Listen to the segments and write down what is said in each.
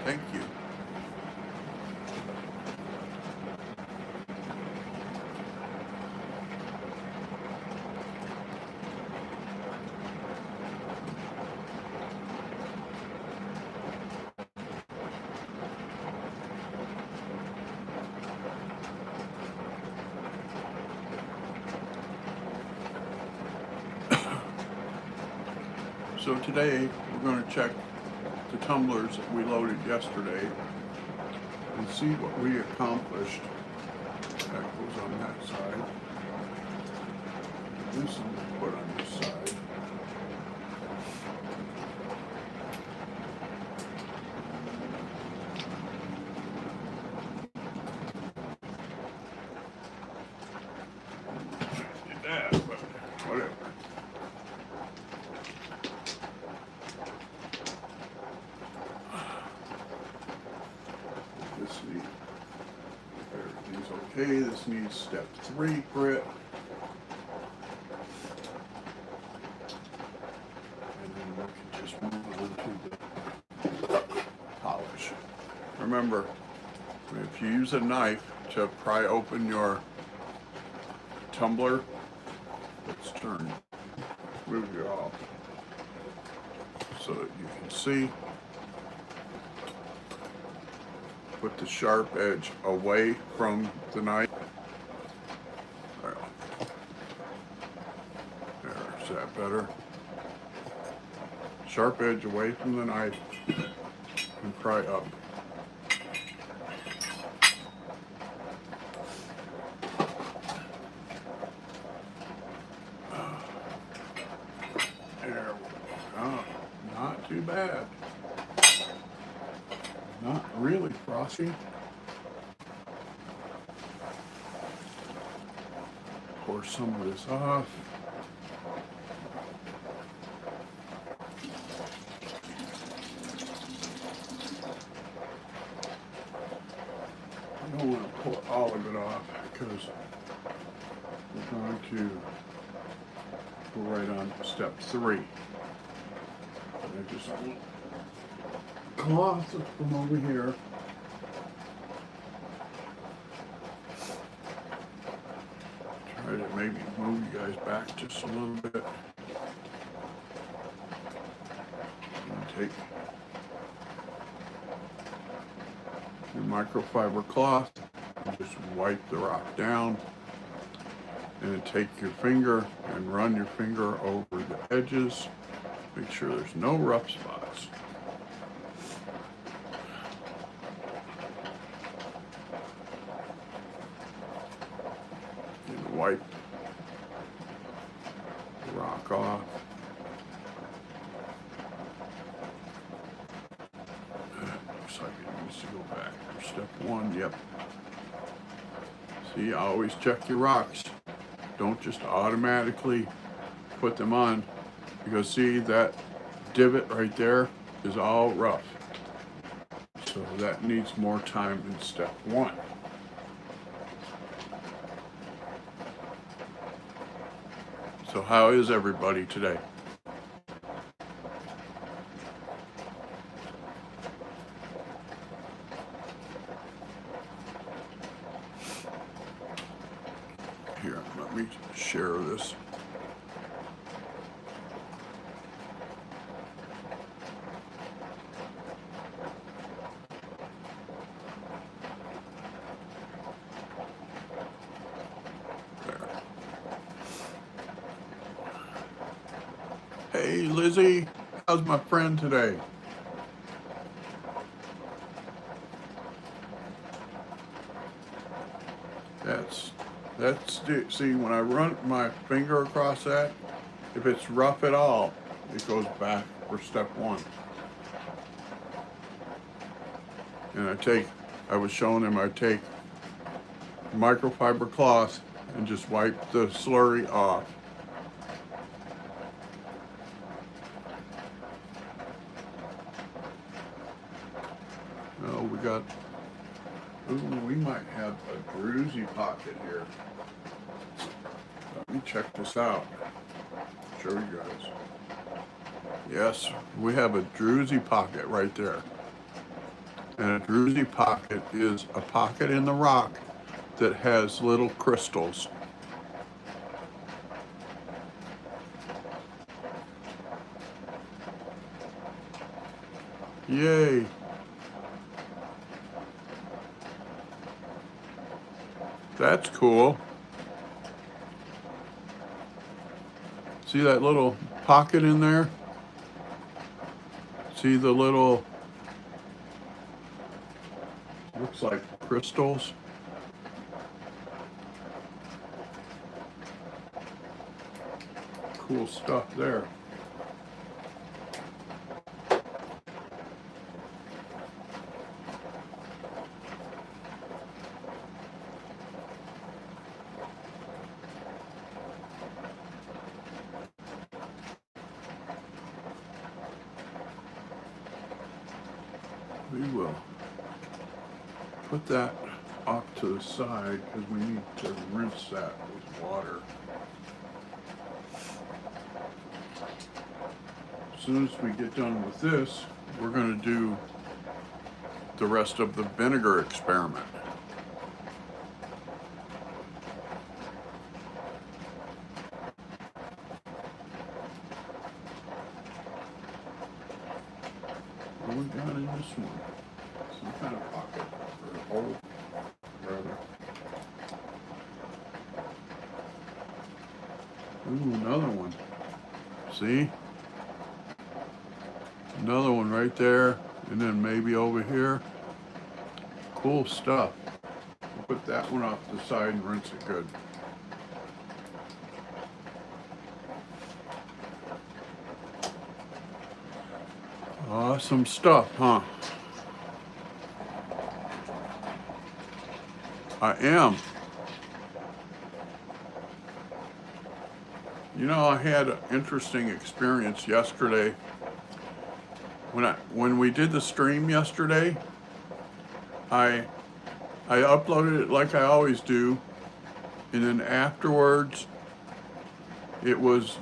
Thank you. So today we're going to check the tumblers that we loaded yesterday and see what we accomplished. That goes on that side. This one we put on this side. Did that, but whatever. This needs, everything's okay. This needs step 3 grit. And then we can just move on to the polish. Remember, if you use a knife to pry open your tumbler, let's turn, move you off so that you can see. Put the sharp edge away from the knife. There's that better. Sharp edge away from the knife and pry up. There we go. Not too bad. Not really frosty. Pour some of this off. I don't want to pour all of it off because we're going to go right on to step 3. I just want cloth from over here. Try to maybe move you guys back just a little bit. And take your microfiber cloth and just wipe the rock down. And then take your finger and run your finger over the edges. Make sure there's no rough spots. And wipe the rock off. Looks like it needs to go back for step 1. Yep. See, always check your rocks. Don't just automatically put them on, because see, that divot right there is all rough. So that needs more time in step 1. So how is everybody today? Here, let me share this. Hey Lizzie, how's my friend today? See, when I run my finger across that, if it's rough at all, it goes back for step 1. And I was showing them I take microfiber cloth and just wipe the slurry off. Oh, we might have a druzy pocket here. Let me check this out. Show you guys. Yes, we have a druzy pocket right there. And a druzy pocket is a pocket in the rock that has little crystals. Yay! That's cool. See that little pocket in there? See the little, looks like crystals. Cool stuff there. We will put that off to the side because we need to rinse that with water. As soon as we get done with this, we're going to do the rest of the vinegar experiment. What we got in this one? Some kind of pocket or a hole, rather. Ooh, another one. See? Another one right there, and then maybe over here. Cool stuff. We'll put that one off to the side and rinse it good. Awesome stuff, huh? I am. You know, I had an interesting experience yesterday. When we did the stream yesterday, I uploaded it like I always do, and then afterwards it was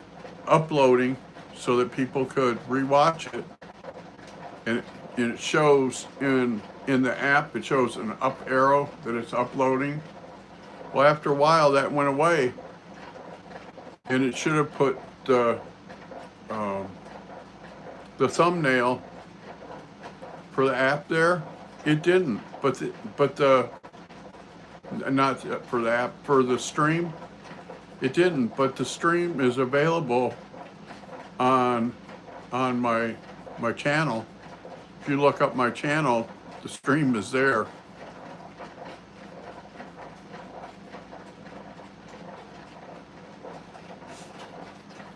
uploading so that people could rewatch it, and it shows in the app, it shows an up arrow that it's uploading. Well, after a while that went away, and it should have put the thumbnail for the app there. It didn't, not for the app, for the stream. It didn't, but the stream is available on my channel. If you look up my channel, the stream is there.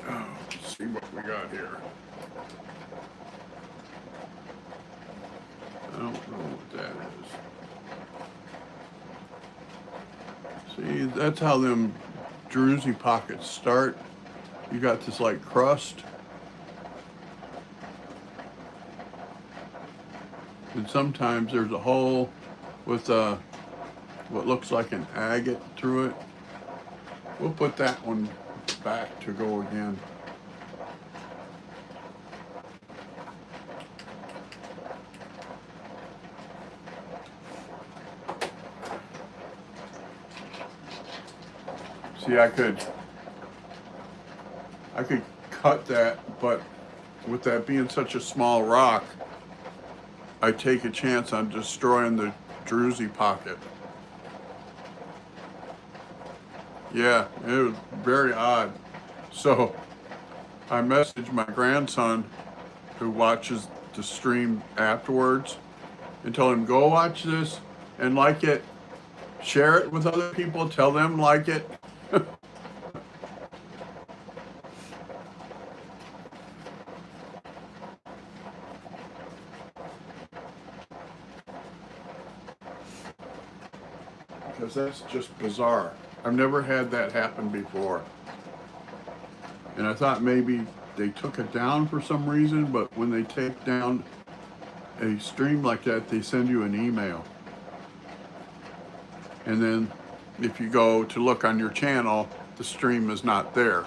Oh, let's see what we got here. I don't know what that is. See, that's how them druzy pockets start. You got this like crust. And sometimes there's a hole with what looks like an agate through it. We'll put that one back to go again. See, I could cut that, but with that being such a small rock, I take a chance on destroying the druzy pocket. Yeah, it was very odd. So I messaged my grandson, who watches the stream afterwards, and told him, go watch this and like it, share it with other people, tell them like it. Because that's just bizarre. I've never had that happen before. And I thought maybe they took it down for some reason, but when they take down a stream like that, they send you an email. And then if you go to look on your channel, the stream is not there.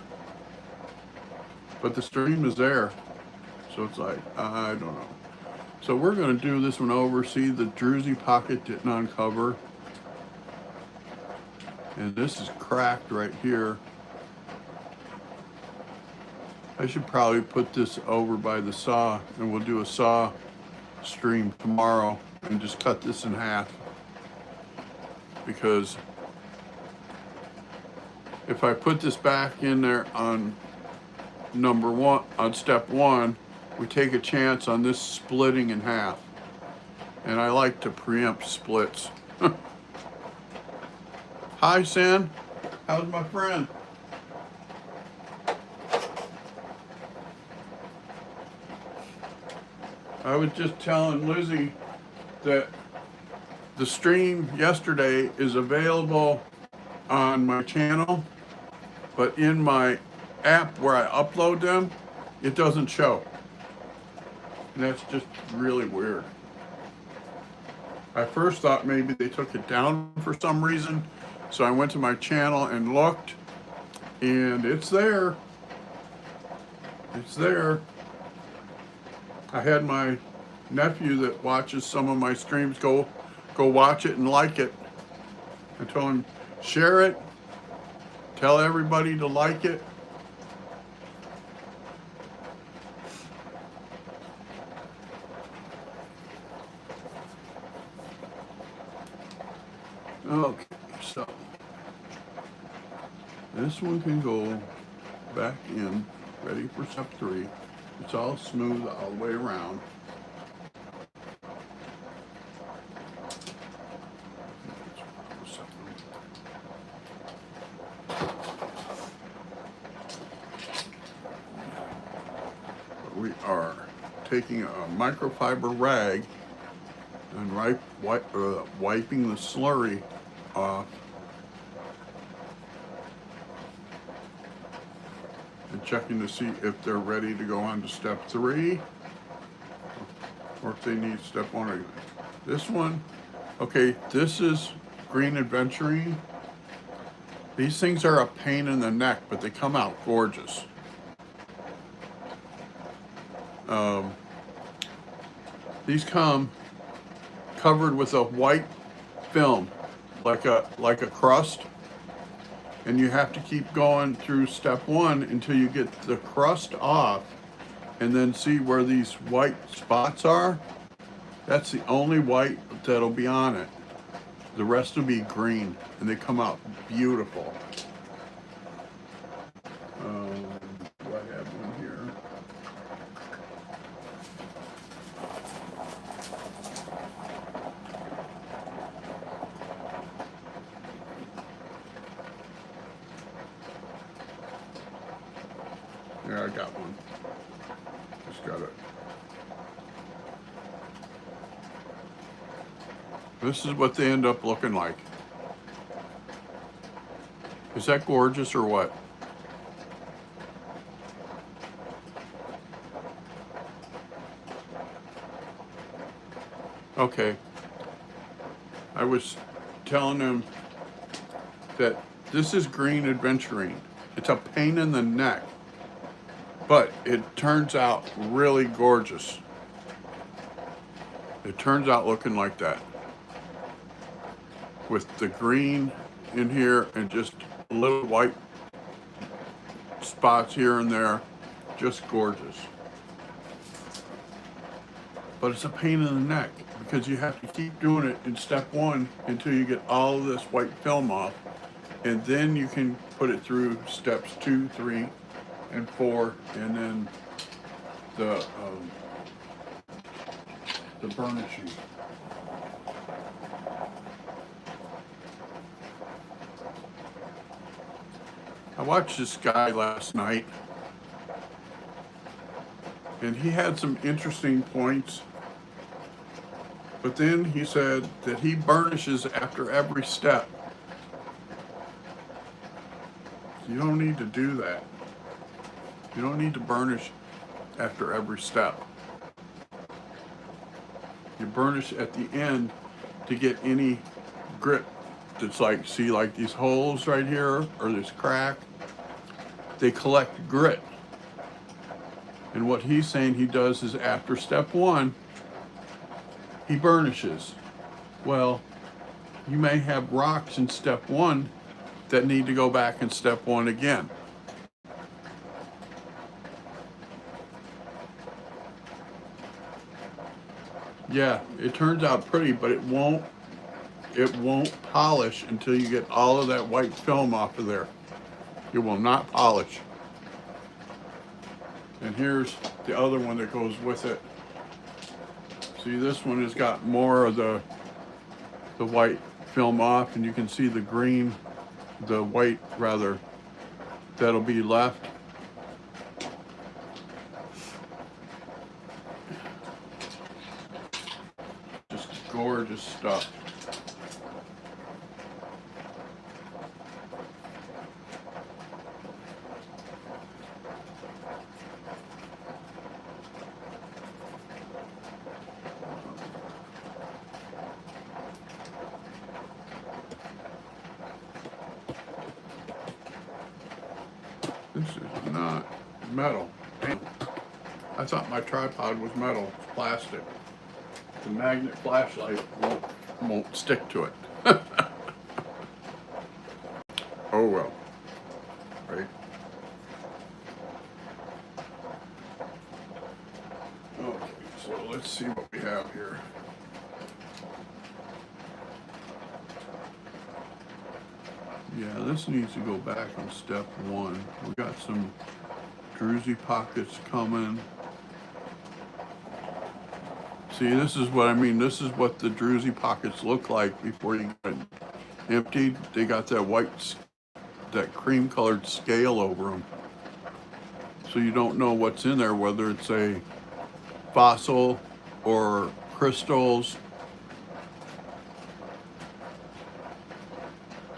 But the stream is there. So it's like, I don't know. So we're going to do this one over. See, the druzy pocket didn't uncover. And this is cracked right here. I should probably put this over by the saw, and we'll do a saw stream tomorrow and just cut this in half. Because if I put this back in there on number one, on step one, we take a chance on this splitting in half. And I like to preempt splits. Hi, San. How's my friend? I was just telling Lizzie that the stream yesterday is available on my channel, but in my app where I upload them, it doesn't show. And that's just really weird. I first thought maybe they took it down for some reason, so I went to my channel and looked, and it's there. It's there. I had my nephew that watches some of my streams go watch it and like it. I told him, share it, tell everybody to like it. Okay, so this one can go back in, ready for step 3. It's all smooth all the way around. We are taking a microfiber rag and wiping the slurry off and checking to see if they're ready to go on to step 3 or if they need step 1 or this one. Okay, this is green adventurine. These things are a pain in the neck, but they come out gorgeous. These come covered with a white film, like a crust, and you have to keep going through step 1 until you get the crust off, and then see where these white spots are. That's the only white that'll be on it. The rest will be green, and they come out beautiful. Do I have one here? Yeah, I got one. Just got it. This is what they end up looking like. Is that gorgeous or what? Okay. I was telling them that this is green adventurine. It's a pain in the neck, but it turns out really gorgeous. It turns out looking like that, with the green in here and just little white spots here and there. Just gorgeous. But it's a pain in the neck because you have to keep doing it in step 1 until you get all of this white film off, and then you can put it through steps 2, 3, and 4, and then the burnishing. I watched this guy last night, and he had some interesting points, but then he said that he burnishes after every step. You don't need to do that. You don't need to burnish after every step. You burnish at the end to get any grit that's like, see, like these holes right here or this crack, they collect grit. And what he's saying he does is after step 1, he burnishes. Well, you may have rocks in step one that need to go back in step one again. Yeah, it turns out pretty, but it won't polish until you get all of that white film off of there. It will not polish. And here's the other one that goes with it. See, this one has got more of the white film off, and you can see the green, the white rather, that'll be left. Just gorgeous stuff. This is not metal. Damn. I thought my tripod was metal. It's plastic. The magnet flashlight won't stick to it. Oh well. Right? Okay, so let's see what we have here. Yeah, this needs to go back on step one. We got some druzy pockets coming. See, this is what I mean. This is what the druzy pockets look like before you get emptied. They got that white, that cream colored scale over them. So you don't know what's in there, whether it's a fossil or crystals.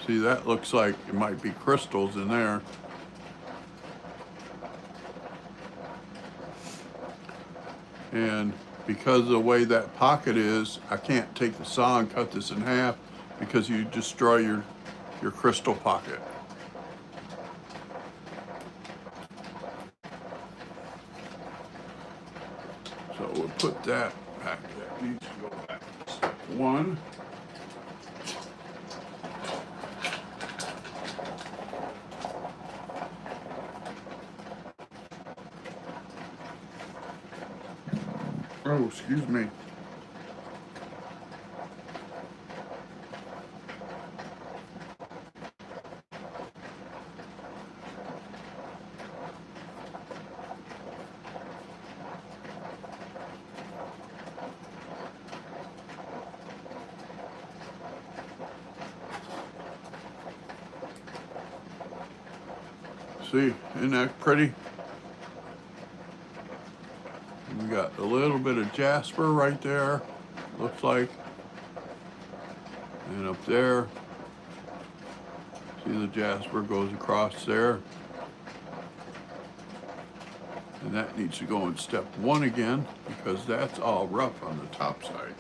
See, that looks like it might be crystals in there. And because of the way that pocket is, I can't take the saw and cut this in half because you destroy your crystal pocket. So we'll put that back. That needs to go back. Step one. Oh, excuse me. See, isn't that pretty? We got a little bit of jasper right there, looks like. And up there, see the jasper goes across there. And that needs to go in step one again because that's all rough on the top side.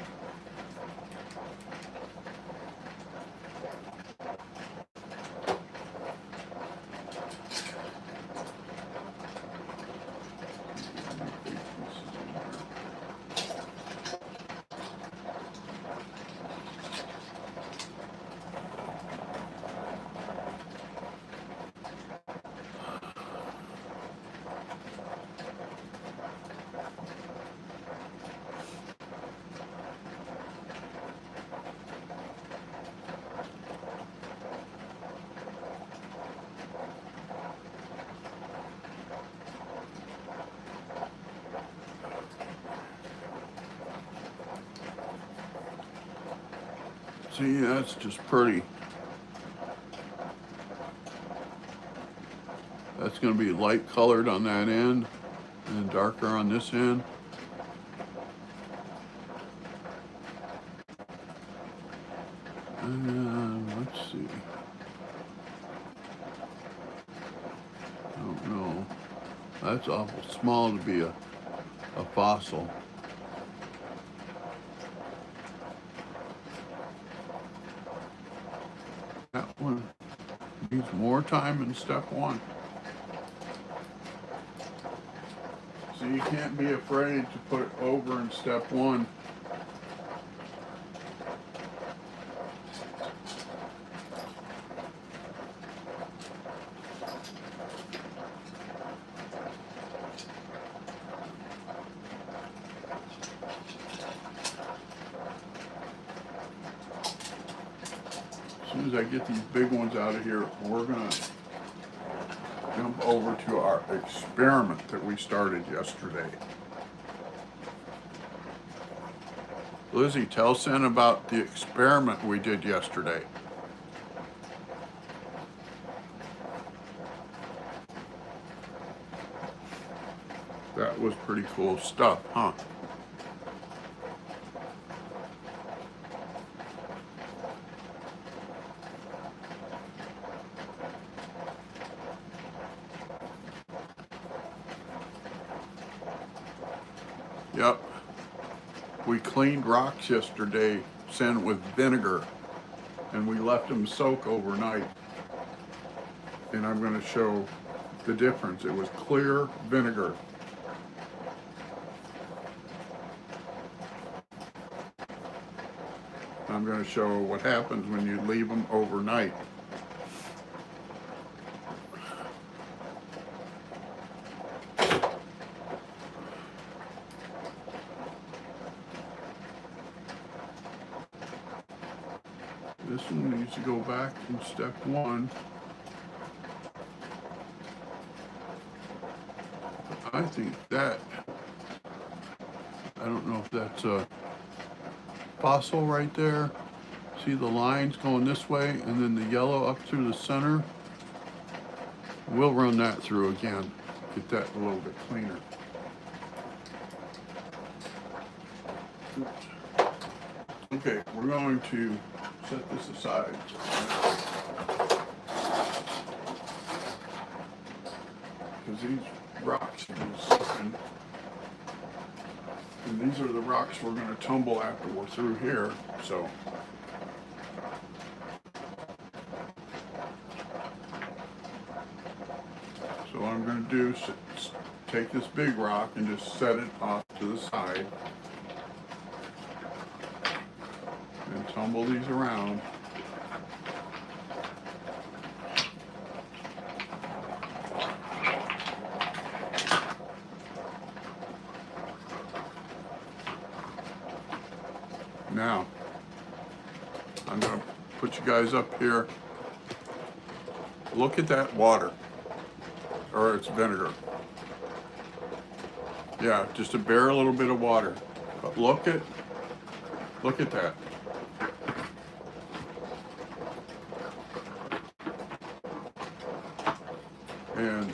See, that's just pretty. That's going to be light colored on that end and darker on this end. And let's see. I don't know. That's awful small to be a fossil. That one needs more time in step one. So you can't be afraid to put it over in step one. soon as I get these big ones out of here, we're gonna jump over to our experiment that we started yesterday. Lizzie, tell Sen about the experiment we did yesterday. That was pretty cool stuff, huh? Yep. We cleaned rocks yesterday, Sen, with vinegar, and we left them soak overnight. And I'm going to show the difference. It was clear vinegar. I'm going to show what happens when you leave them overnight. This one needs to go back in step one. I think that, I don't know if that's a fossil right there. See the lines going this way and then the yellow up through the center. We'll run that through again, get that a little bit cleaner. Oops. Okay, we're going to set this aside. Because these rocks are sinking. And these are the rocks we're going to tumble after we're through here. So what I'm going to do is take this big rock and just set it off to the side and tumble these around. Now, I'm going to put you guys up here. Look at that water, or it's vinegar. Yeah, just a bare little bit of water. But look at that. And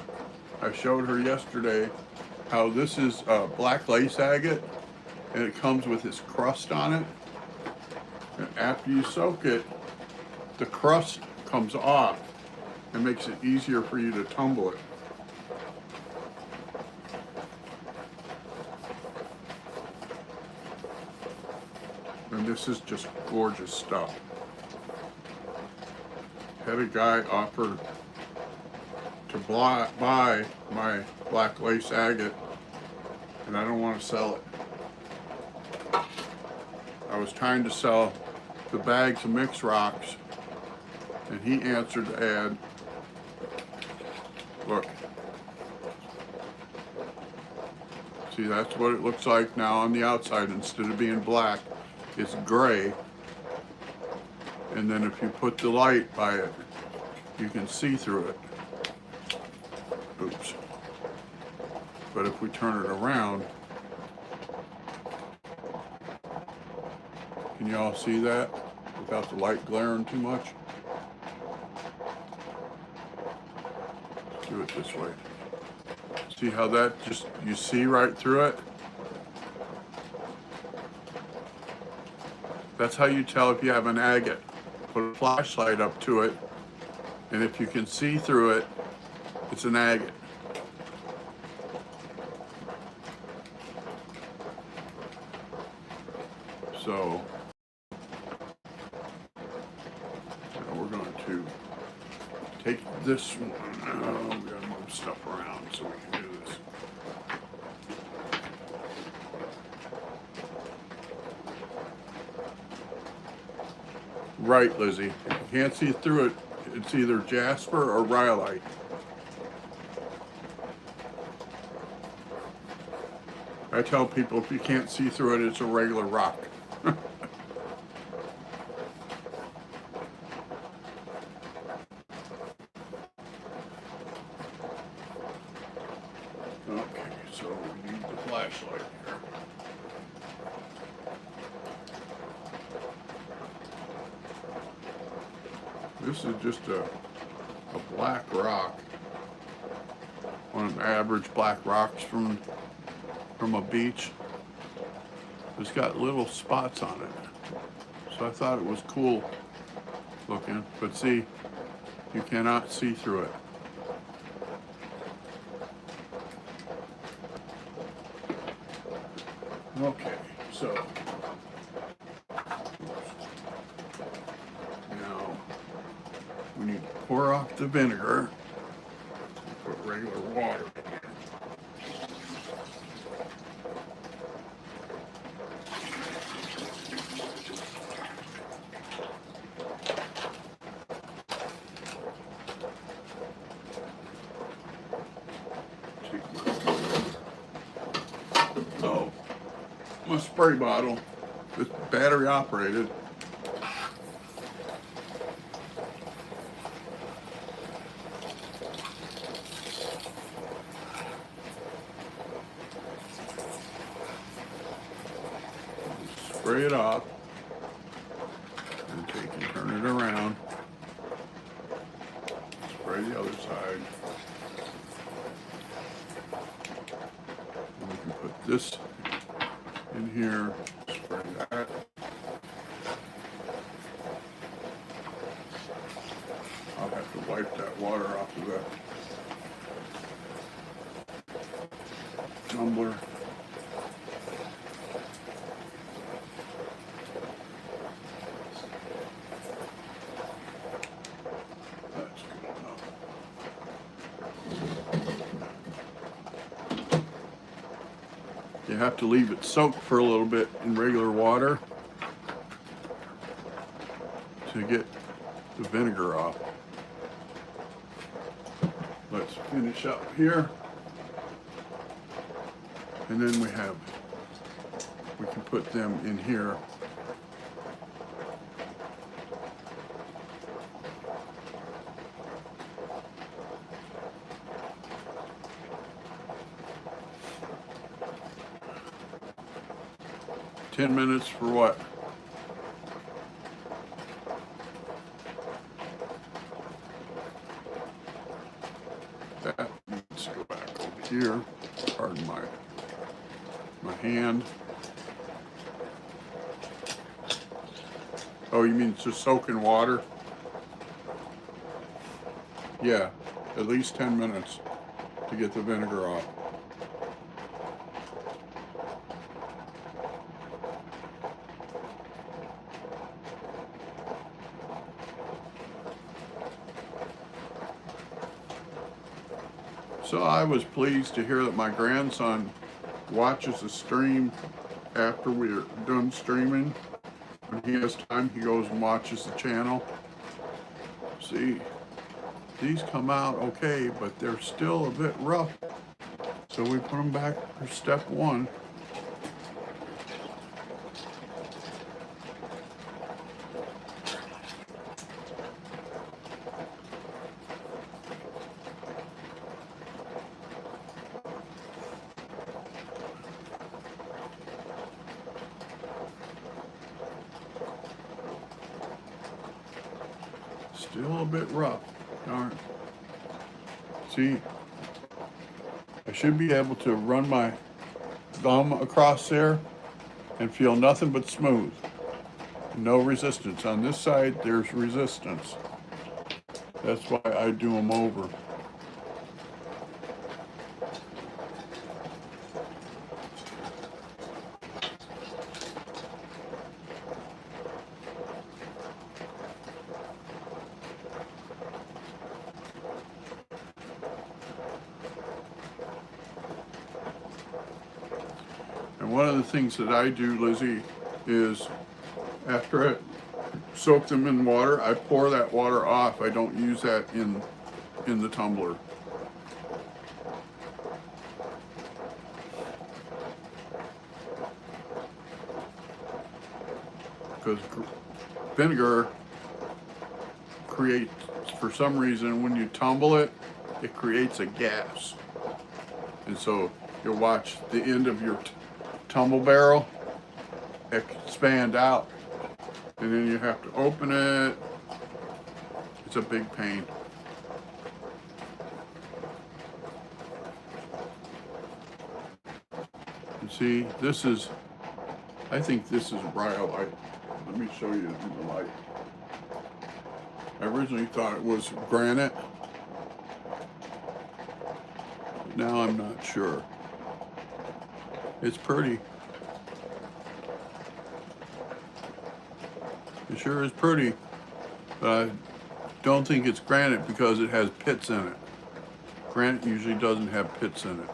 I showed her yesterday how this is black lace agate, and it comes with this crust on it. And after you soak it, the crust comes off and makes it easier for you to tumble it. And this is just gorgeous stuff. Had a guy offer to buy my black lace agate, and I don't want to sell it. I was trying to sell the bags of mixed rocks, and he answered the ad. Look. See, that's what it looks like now on the outside. Instead of being black, it's gray. And then if you put the light by it, you can see through it. Oops. But if we turn it around, can you all see that without the light glaring too much? Let's do it this way. See how that just, you see right through it? That's how you tell if you have an agate. Put a flashlight up to it, and if you can see through it, it's an agate. So now we're going to take this one. Oh, we gotta move stuff around so we can do this. Right, Lizzie. If you can't see through it, it's either jasper or rhyolite. I tell people if you can't see through it, it's a regular rock. This is just a black rock. One of the average black rocks from a beach. It's got little spots on it. So I thought it was cool looking, but see, you cannot see through it. Okay, so now we need to pour off the vinegar and put regular water in here. Oh, my spray bottle, it's battery operated. Spray it off and take and turn it around. Spray the other side. And we can put this in here, spray that. I'll have to wipe that water off of that tumbler. That's good enough. You have to leave it soaked for a little bit in regular water to get the vinegar off. Let's finish up here. And then we can put them in here. $10 minutes for what? That needs to go back over here. Pardon my hand. Oh, you mean to soak in water? Yeah, at least 10 minutes to get the vinegar off. So I was pleased to hear that my grandson watches the stream after we're done streaming. When he has time, he goes and watches the channel. See, these come out okay, but they're still a bit rough. So we put them back for step one. Still a bit rough, darn. See, I should be able to run my thumb across there and feel nothing but smooth. No resistance. On this side, there's resistance. That's why I do them over. And one of the things that I do, Lizzie, is after I soak them in water, I pour that water off. I don't use that in the tumbler. Because vinegar creates, for some reason, when you tumble it, it creates a gas. And so you'll watch the end of your tumble barrel expand out, and then you have to open it it's a big pain. You see, this is, I think this is rhyolite. Let me show you in the light. I originally thought it was granite. Now I'm not sure. It's pretty. It sure is pretty, but I don't think it's granite because it has pits in it. Granite usually doesn't have pits in it.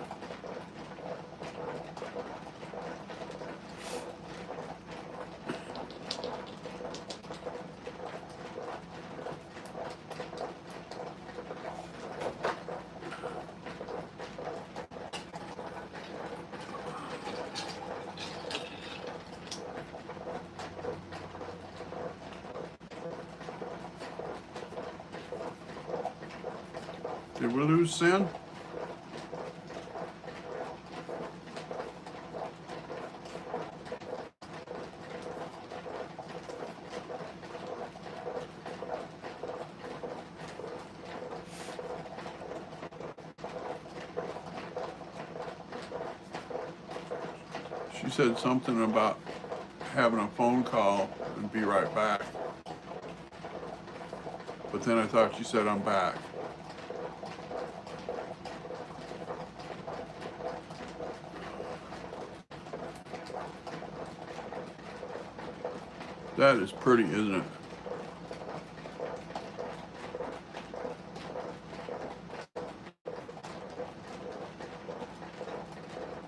Did we lose Sin? She said something about having a phone call and be right back. But then I thought she said I'm back. That is pretty, isn't it?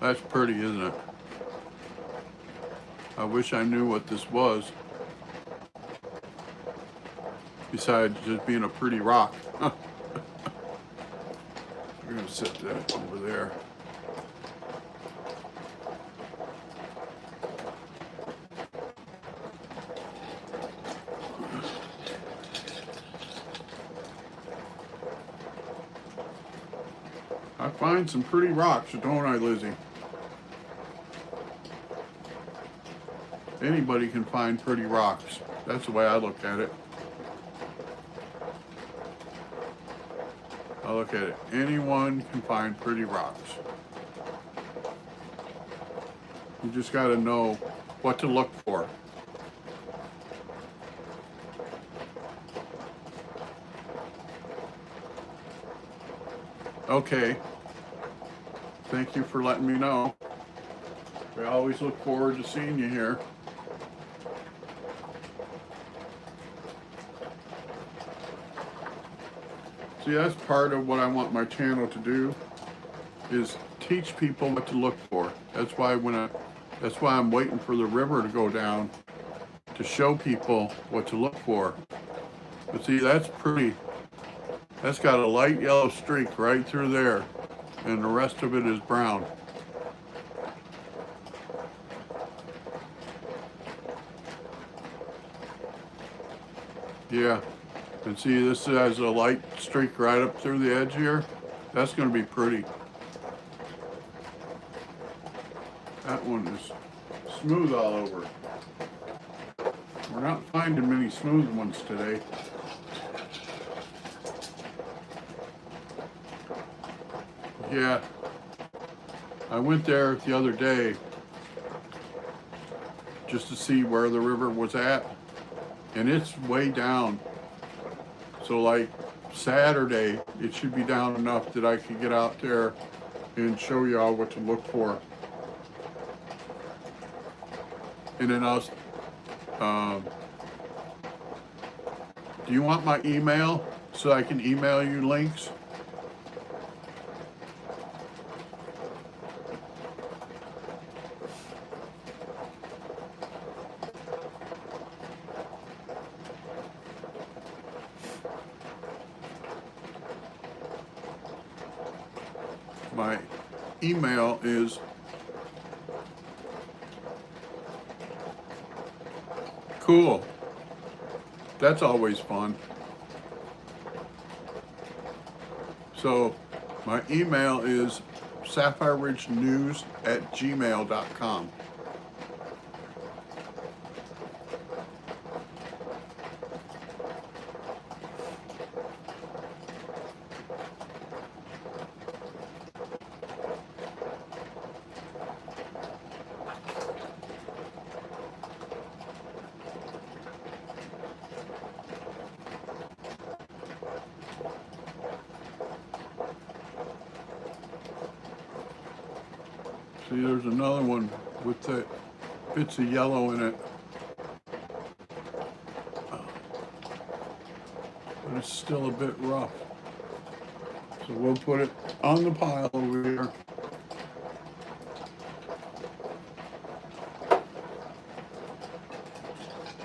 That's pretty, isn't it? I wish I knew what this was. Besides just being a pretty rock. We're gonna set that over there. I find some pretty rocks, don't I, Lizzie? Anybody can find pretty rocks. That's the way I look at it. I look at it. Anyone can find pretty rocks. You just got to know what to look for. Okay. Thank you for letting me know. We always look forward to seeing you here. See, that's part of what I want my channel to do, is teach people what to look for. That's why I'm waiting for the river to go down to show people what to look for. But see, that's pretty. That's got a light yellow streak right through there, and the rest of it is brown. Yeah, and see, this has a light streak right up through the edge here. That's going to be pretty. That one is smooth all over. We're not finding many smooth ones today. Yeah, I went there the other day just to see where the river was at, and it's way down. So like Saturday, it should be down enough that I could get out there and show y'all what to look for. And then do you want my email so I can email you links? My email is cool. That's always fun. So my email is sapphireridgenews@gmail.com. See, there's another one with the bits of yellow in it. But it's still a bit rough. So we'll put it on the pile over here.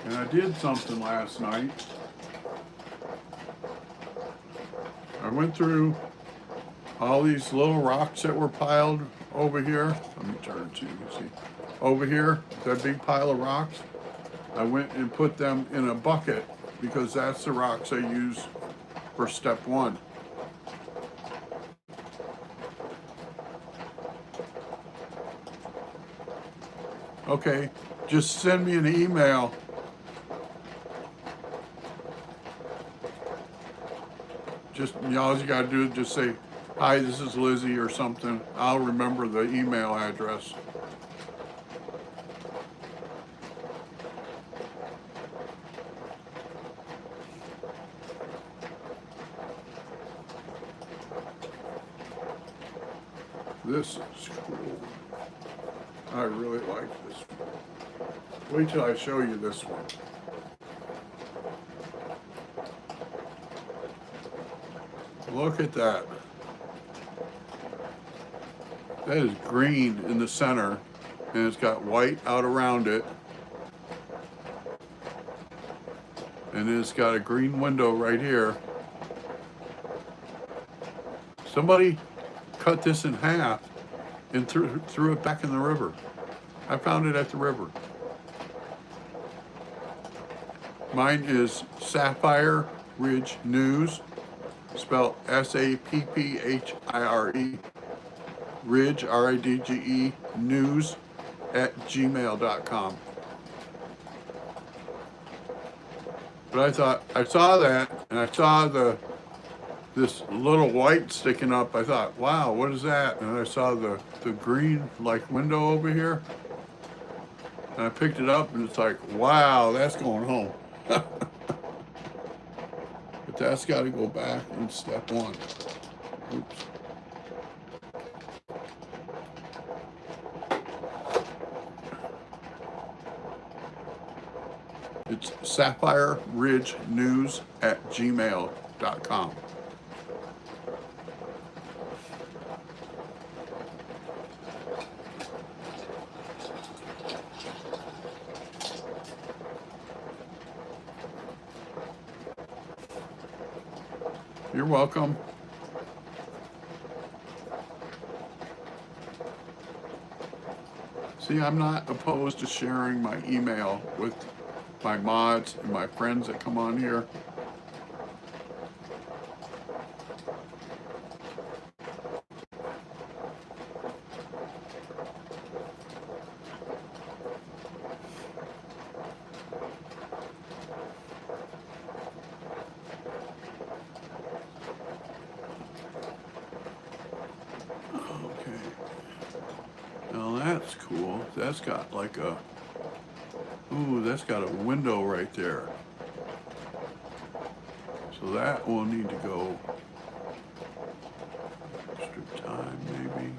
And I did something last night. I went through all these little rocks that were piled over here. Let me turn it so you can see. Over here, that big pile of rocks, I went and put them in a bucket because that's the rocks I use for step one. Okay, just send me an email. Just, all you gotta do is just say, hi, this is Lizzie or something. I'll remember the email address. This is cool. I really like this one. Wait till I show you this one. Look at that. That is green in the center, and it's got white out around it. And it's got a green window right here. Somebody cut this in half and threw it back in the river. I found it at the river. Mine is Sapphire Ridge News, spelled S-A-P-P-H-I-R-E, Ridge, R-I-D-G-E, news @gmail.com. But I thought, I saw that, and I saw this little white sticking up. I thought, wow, what is that? And I saw the green like window over here. And I picked it up and it's like, wow, that's going home. But that's got to go back in step one. Oops. It's Sapphire Ridge News @gmail.com. You're welcome. See, I'm not opposed to sharing my email with my mods and my friends that come on here. Now that's cool. That's got like a, ooh, that's got a window right there. So that will need to go extra time maybe.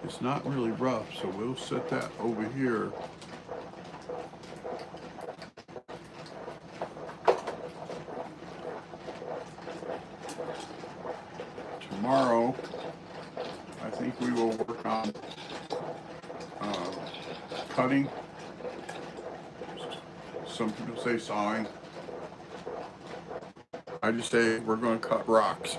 It's not really rough, so we'll set that over here. Tomorrow, I think we will work on cutting. Some people say sawing. I just say we're going to cut rocks.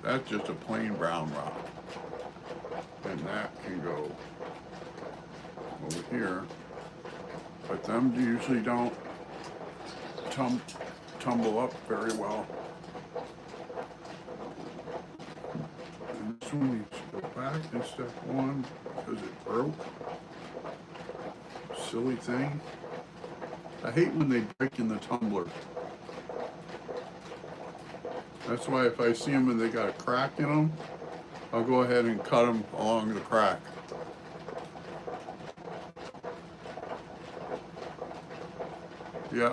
That's just a plain brown rock, and that can go over here. But them usually don't tumble up very well. And this one needs to go back in step one because it broke. silly thing. I hate when they break in the tumbler. That's why if I see them and they got a crack in them, I'll go ahead and cut them along the crack. Yeah.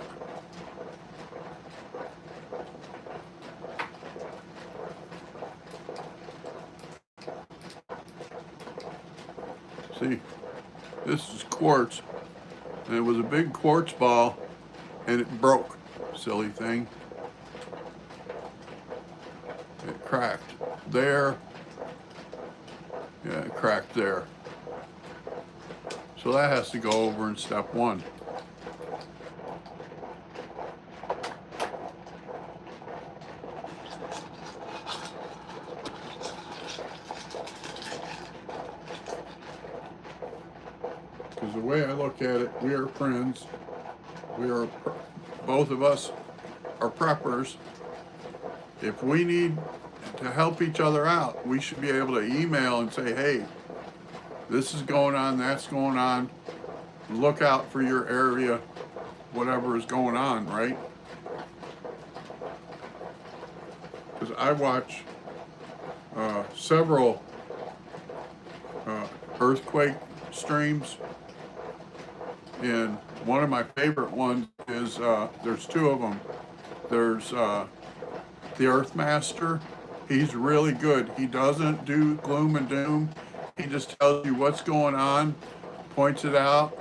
See, this is quartz, and it was a big quartz ball, and it broke. Silly thing. It cracked there. Yeah, it cracked there. So that has to go over in step one. Because the way I look at it, we are friends. We are, both of us are preppers. If we need to help each other out, we should be able to email and say, hey, this is going on, that's going on. Look out for your area, whatever is going on, right? Because I watch several earthquake streams, and one of my favorite ones is, there's two of them. There's the Earthmaster. He's really good. He doesn't do gloom and doom. He just tells you what's going on, points it out.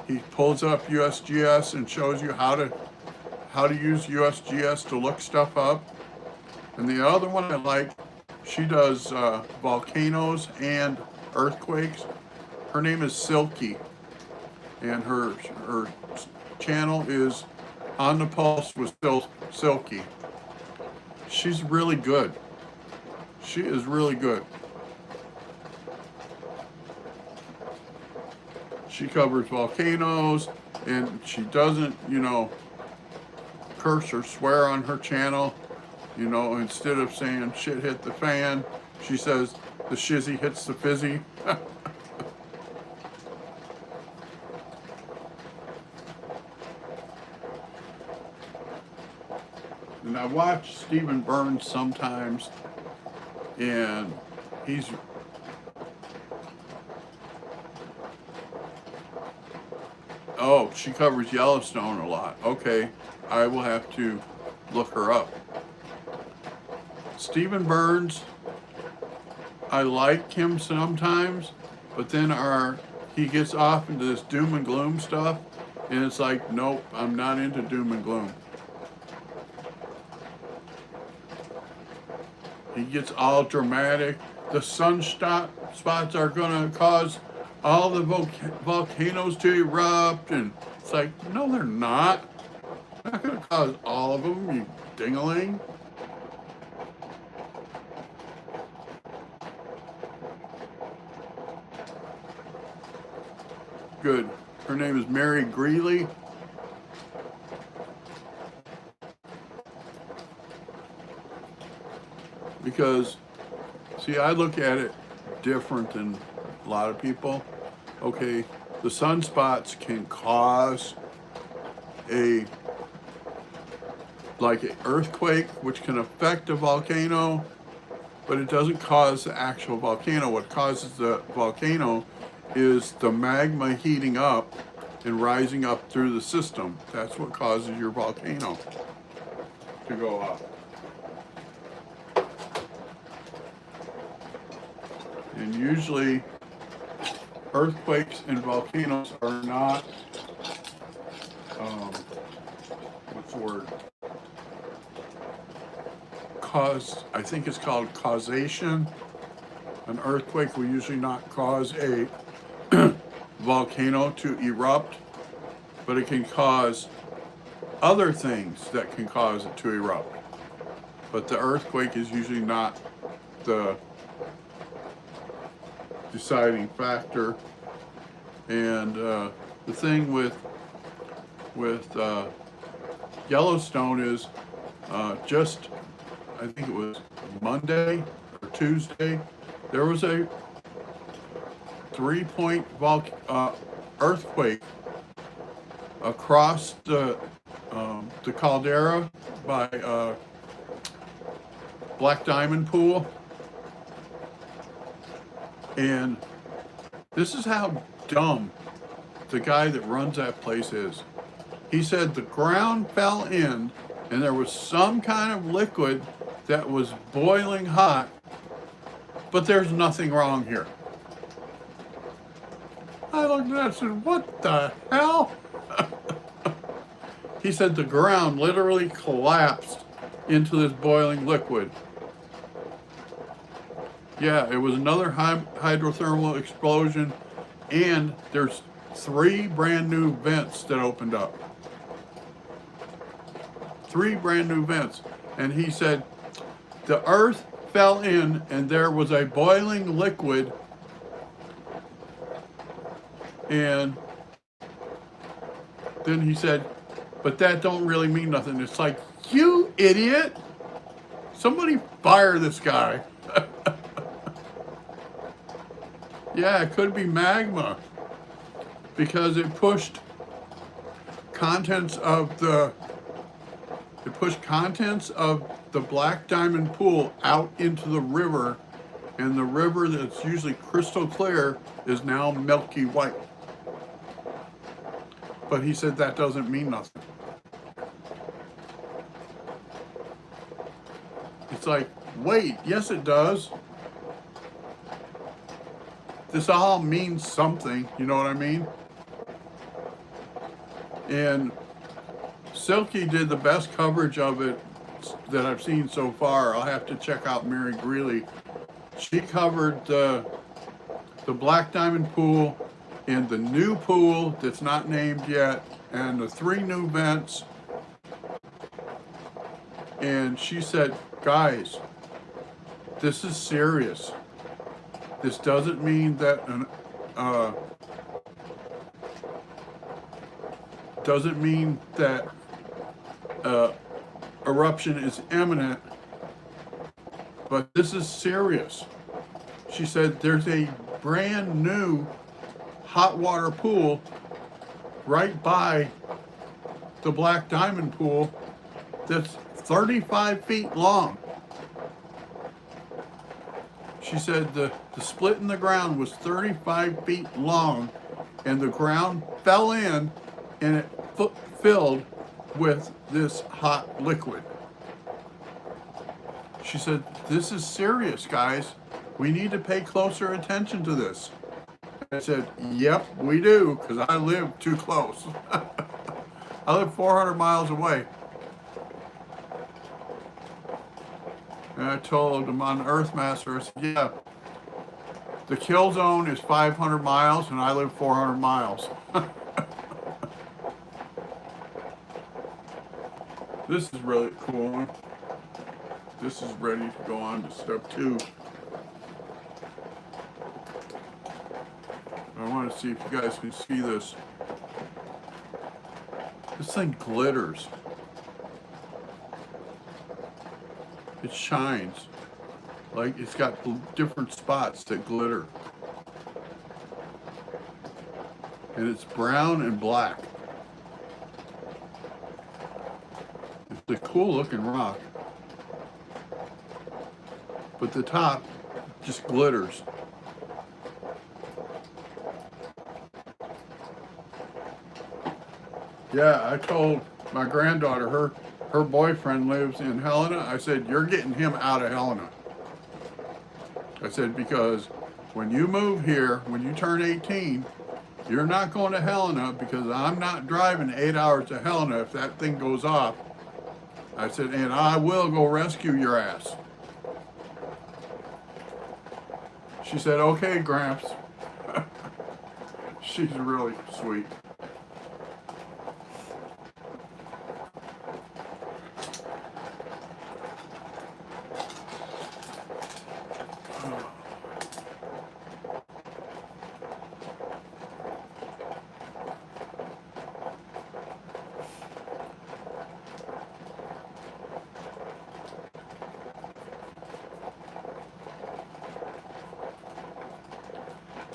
He pulls up USGS and shows you how to use USGS to look stuff up. And the other one I like, she does volcanoes and earthquakes. Her name is Silky, and her channel is On the Pulse with Silky. She's really good. She is really good. She covers volcanoes, and she doesn't, curse or swear on her channel. Instead of saying shit hit the fan, she says the shizzy hits the fizzy. And I watch Stephen Burns sometimes, and he's oh, she covers Yellowstone a lot. Okay, I will have to look her up. Stephen Burns, I like him sometimes, but then he gets off into this doom and gloom stuff, and it's like, nope, I'm not into doom and gloom. He gets all dramatic. The sunspots are going to cause all the volcanoes to erupt, and it's like, no, they're not. They're not going to cause all of them, you ding-a-ling. Good. Her name is Mary Greeley. Because, see, I look at it different than a lot of people. Okay, the sunspots can cause an earthquake, which can affect a volcano, but it doesn't cause the actual volcano. What causes the volcano is the magma heating up and rising up through the system. That's what causes your volcano to go up. And usually earthquakes and volcanoes are not, what's the word? I think it's called causation. An earthquake will usually not cause a volcano to erupt, but it can cause other things that can cause it to erupt. But the earthquake is usually not the deciding factor. And the thing with Yellowstone is just, I think it was Monday or Tuesday, there was a 3-point earthquake across the caldera by Black Diamond Pool. And this is how dumb the guy that runs that place is. He said the ground fell in and there was some kind of liquid that was boiling hot, but there's nothing wrong here. I looked at that and said, what the hell? He said the ground literally collapsed into this boiling liquid. Yeah, it was another hydrothermal explosion, and there's 3 brand new vents that opened up. 3 brand new vents. And he said the earth fell in and there was a boiling liquid, and then he said, but that don't really mean nothing. It's like, you idiot! Somebody fire this guy. Yeah, it could be magma because it pushed contents of the Black Diamond Pool out into the river, and the river that's usually crystal clear is now milky white. But he said that doesn't mean nothing. It's like, wait, yes it does. This all means something, you know what I mean? And Silky did the best coverage of it that I've seen so far. I'll have to check out Mary Greeley. She covered the Black Diamond Pool and the new pool that's not named yet, and the 3 new vents. And she said, guys, this is serious. This doesn't mean that eruption is imminent, but this is serious. She said there's a brand new hot water pool right by the Black Diamond Pool that's 35 feet long. She said the split in the ground was 35 feet long, and the ground fell in and it filled with this hot liquid. She said, this is serious, guys. We need to pay closer attention to this. I said, yep, we do, because I live too close. I live 400 miles away. And I told him on Earthmaster, I said, yeah, the kill zone is 500 miles and I live 400 miles. This is really cool. This is ready to go on to step 2. I want to see if you guys can see this. This thing glitters. It shines. Like it's got different spots that glitter. And it's brown and black. It's a cool looking rock. But the top just glitters. Yeah, I told my granddaughter, her boyfriend lives in Helena. I said, you're getting him out of Helena. I said, because when you move here, when you turn 18, you're not going to Helena, because I'm not driving 8 hours to Helena if that thing goes off. I said, and I will go rescue your ass. She said, okay, Gramps. She's really sweet.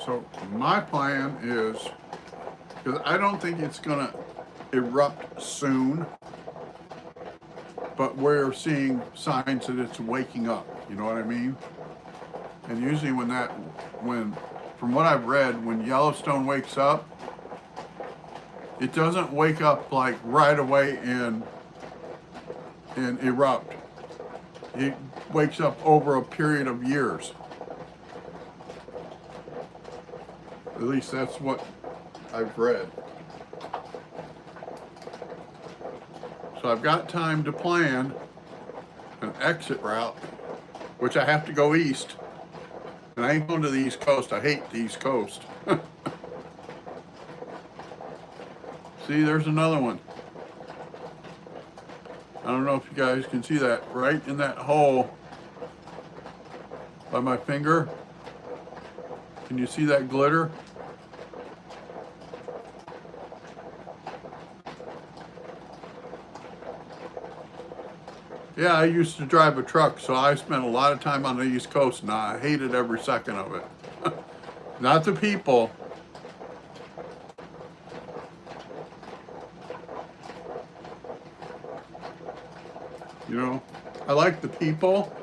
So my plan is, because I don't think it's gonna erupt soon, but we're seeing signs that it's waking up. You know what I mean? And usually from what I've read, when Yellowstone wakes up, it doesn't wake up like right away and erupt. It wakes up over a period of years. At least that's what I've read. So I've got time to plan an exit route, which I have to go east. And I ain't going to the East Coast. I hate the East Coast. See, there's another one. I don't know if you guys can see that right in that hole by my finger. Can you see that glitter? Yeah, I used to drive a truck, so I spent a lot of time on the East Coast, and I hated every second of it. Not the people. You know, I like the people.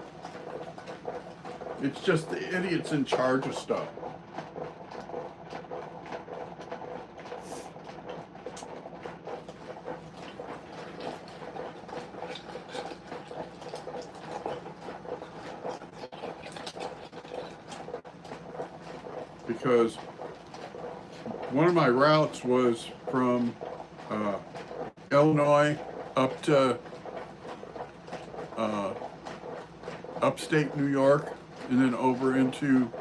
It's just the idiots in charge of stuff. Because one of my routes was from Illinois up to upstate New York and then over into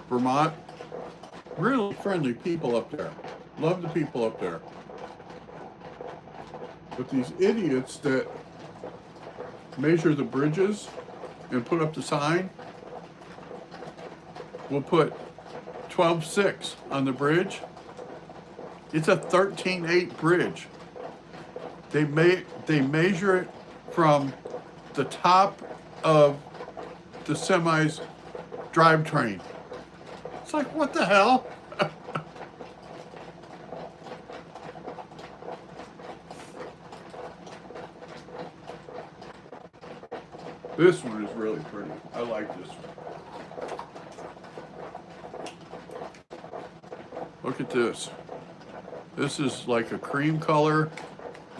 Vermont. Really friendly people up there. Love the people up there. But these idiots that measure the bridges and put up the sign will put 12.6 on the bridge. It's a 13.8 bridge. They measure it from the top of the semi's drivetrain. It's like, what the hell? This one is really pretty. I like this one. Look at this. This is like a cream color.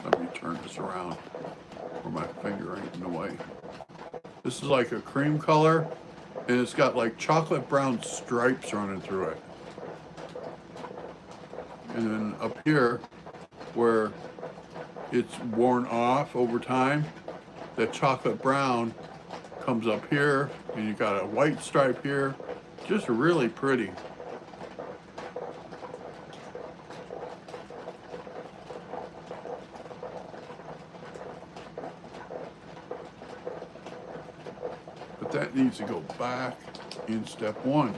Let me turn this around where my finger ain't in the way. This is like a cream color, and it's got like chocolate brown stripes running through it. And then up here, where it's worn off over time, that chocolate brown comes up here, and you got a white stripe here. Just really pretty. But that needs to go back in step one,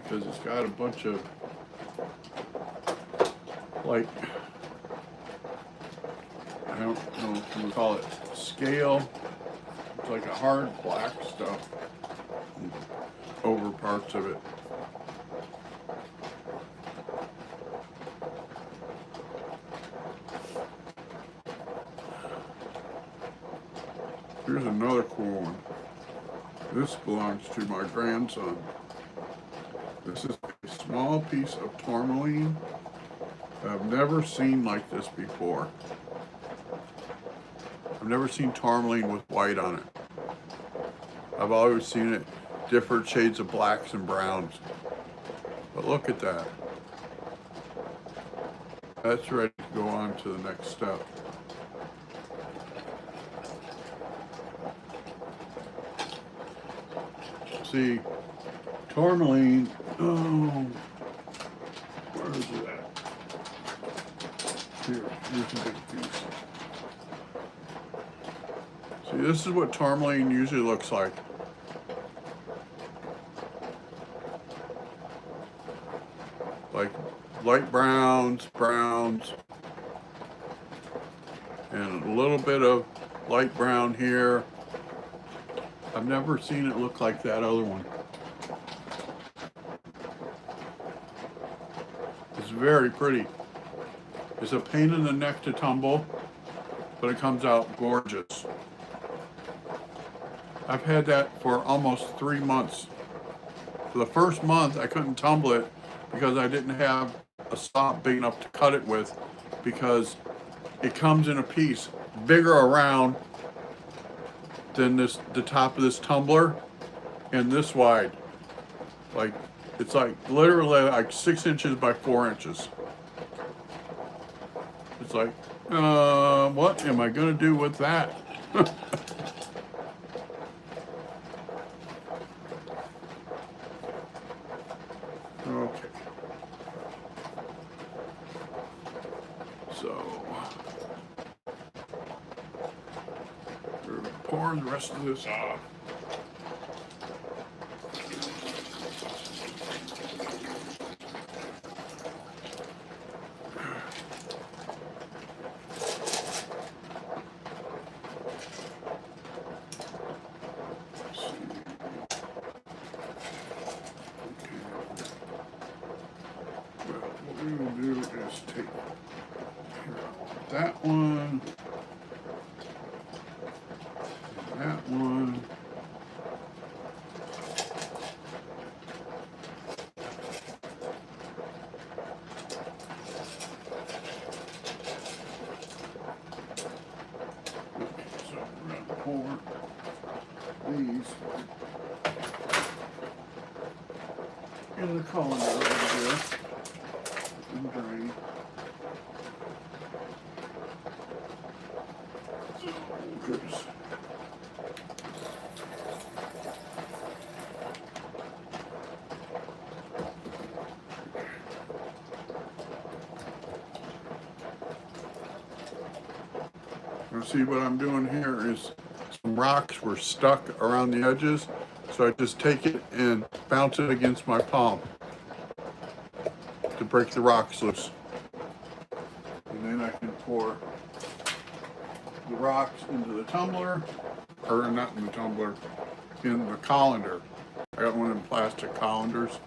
because it's got a bunch of, like, I don't know if you would call it scale. It's like a hard black stuff over parts of it. Here's another cool one. This belongs to my grandson. This is a small piece of tourmaline. I've never seen like this before. I've never seen tourmaline with white on it. I've always seen it different shades of blacks and browns. But look at that. That's ready to go on to the next step. See, tourmaline, oh, where is it at? Here's a big piece. See, this is what tourmaline usually looks like. Like light browns, and a little bit of light brown here. I've never seen it look like that other one. It's very pretty. It's a pain in the neck to tumble, but it comes out gorgeous. I've had that for almost 3 months. For the first month, I couldn't tumble it because I didn't have a saw big enough to cut it with, because it comes in a piece bigger around than the top of this tumbler, and this wide. Like, it's like literally like 6 inches by 4 inches. It's like, what am I gonna do with that? Okay. So, we're pouring the rest of this off. What we will do is take that one, and that one, so we're going to pour these in the colander over here and drain. Oh, goodness. Now see, what I'm doing here is some rocks were stuck around the edges, so I just take it and bounce it against my palm to break the rocks loose. And then I can pour the rocks into the tumbler, or not in the tumbler, in the colander. I got one of them plastic colanders.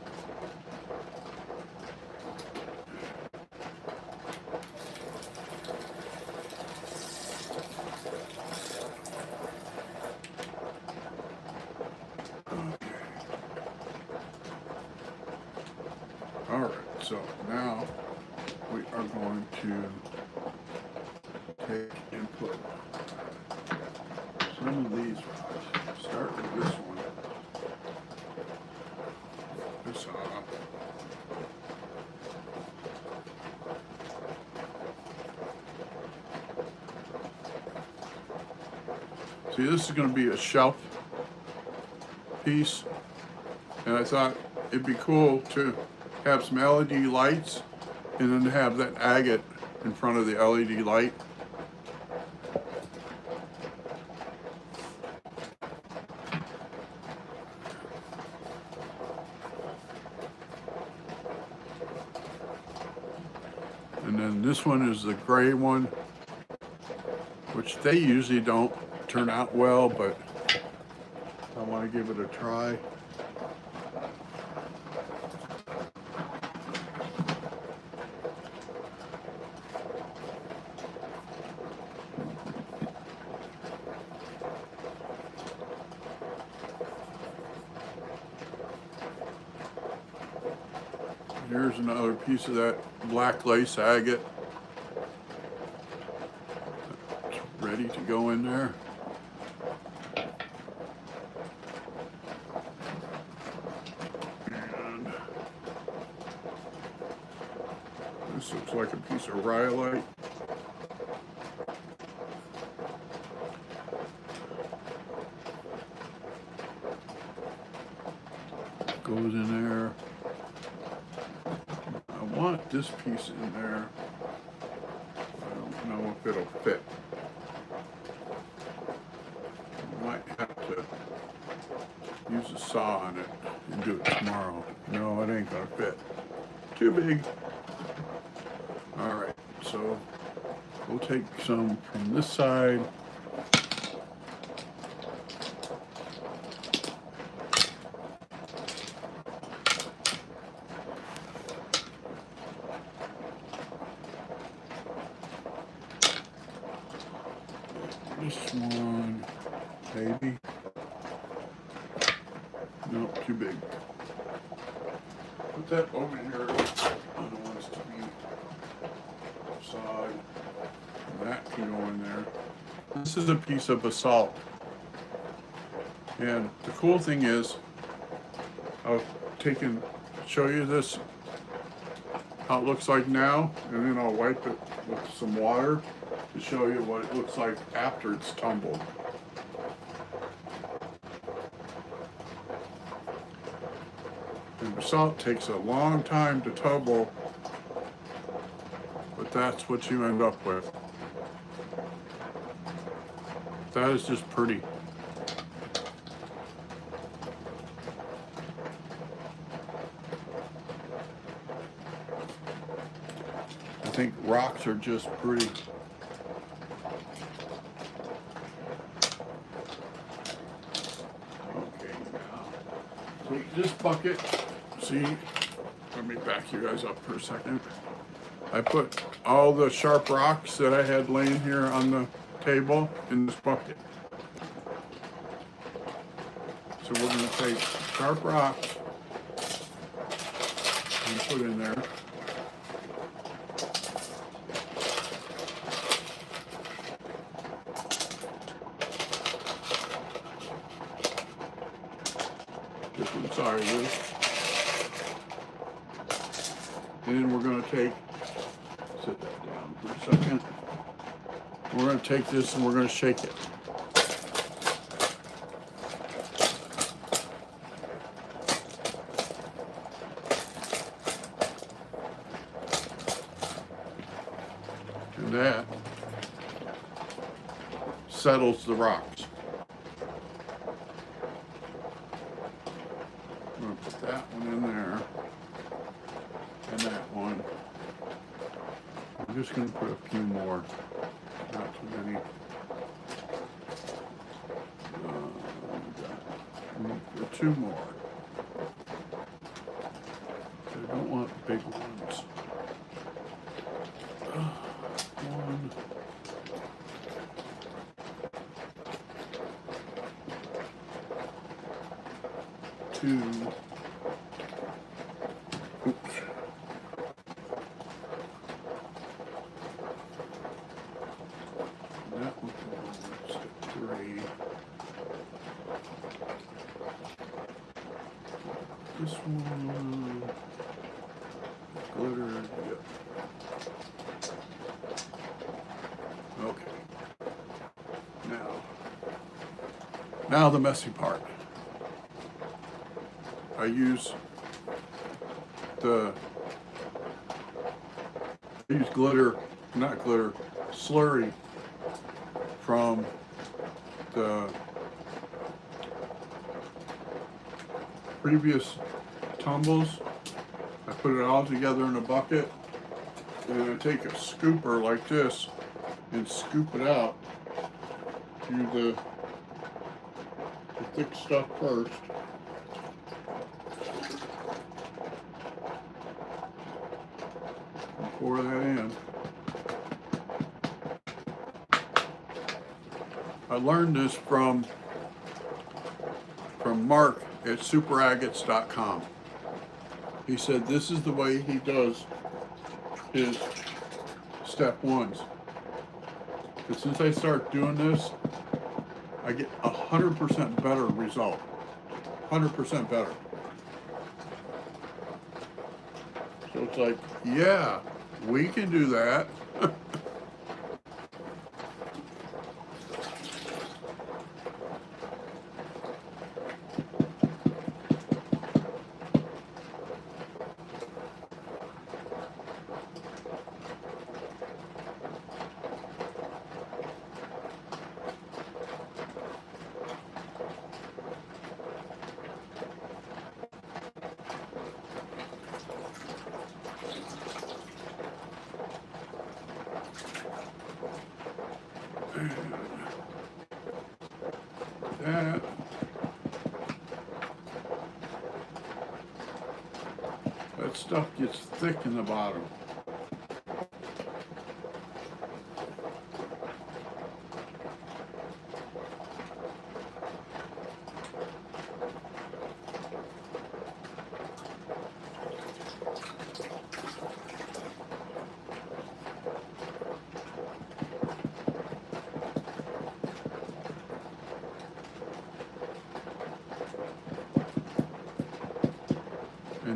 All right, so now we are going to take and put some of these rocks. Start with this one. This off. See, this is going to be a shelf piece, and I thought it'd be cool to have some LED lights and then have that agate in front of the LED light. And then this one is the gray one, which they usually don't turn out well, but I want to give it a try. Here's another piece of that black lace agate. It's ready to go in there. And this looks like a piece of rhyolite. Goes in there. I want this piece in there. I don't know if it'll fit. I might have to use a saw on it and do it tomorrow. No, it ain't gonna fit. Too big. All right, so we'll take some from this side. one, maybe. No, too big. Put that over here. I don't want it to be outside. And that can go in there. This is a piece of basalt. And the cool thing is, I'll show you this, how it looks like now, and then I'll wipe it with some water to show you what it looks like after it's tumbled. And basalt takes a long time to tumble, but that's what you end up with. That is just pretty. I think rocks are just pretty. Okay, now take this bucket. See, let me back you guys up for a second. I put all the sharp rocks that I had laying here on the table in this bucket. So we're going to take sharp rocks and put in there. This one's sorry, Liz. And then we're going to set that down for a second. We're going to take this and we're going to shake it. And that settles the rocks. I'm going to put that one in there and that one. I'm just going to put a few more, not too many. For two more. I don't want big ones. One. Two. Oops. That one goes to three. This one. Glitter. Yep. Okay. Now the messy part. I use glitter, not glitter, slurry from the previous tumbles. I put it all together in a bucket, and I take a scooper like this and scoop it out. Do the thick stuff first. Pour that in. I learned this from Mark at superagates.com. He said this is the way he does his step ones. And since I start doing this, I get 100% better result. 100% better. So it's like, yeah, we can do that. That stuff gets thick in the bottom.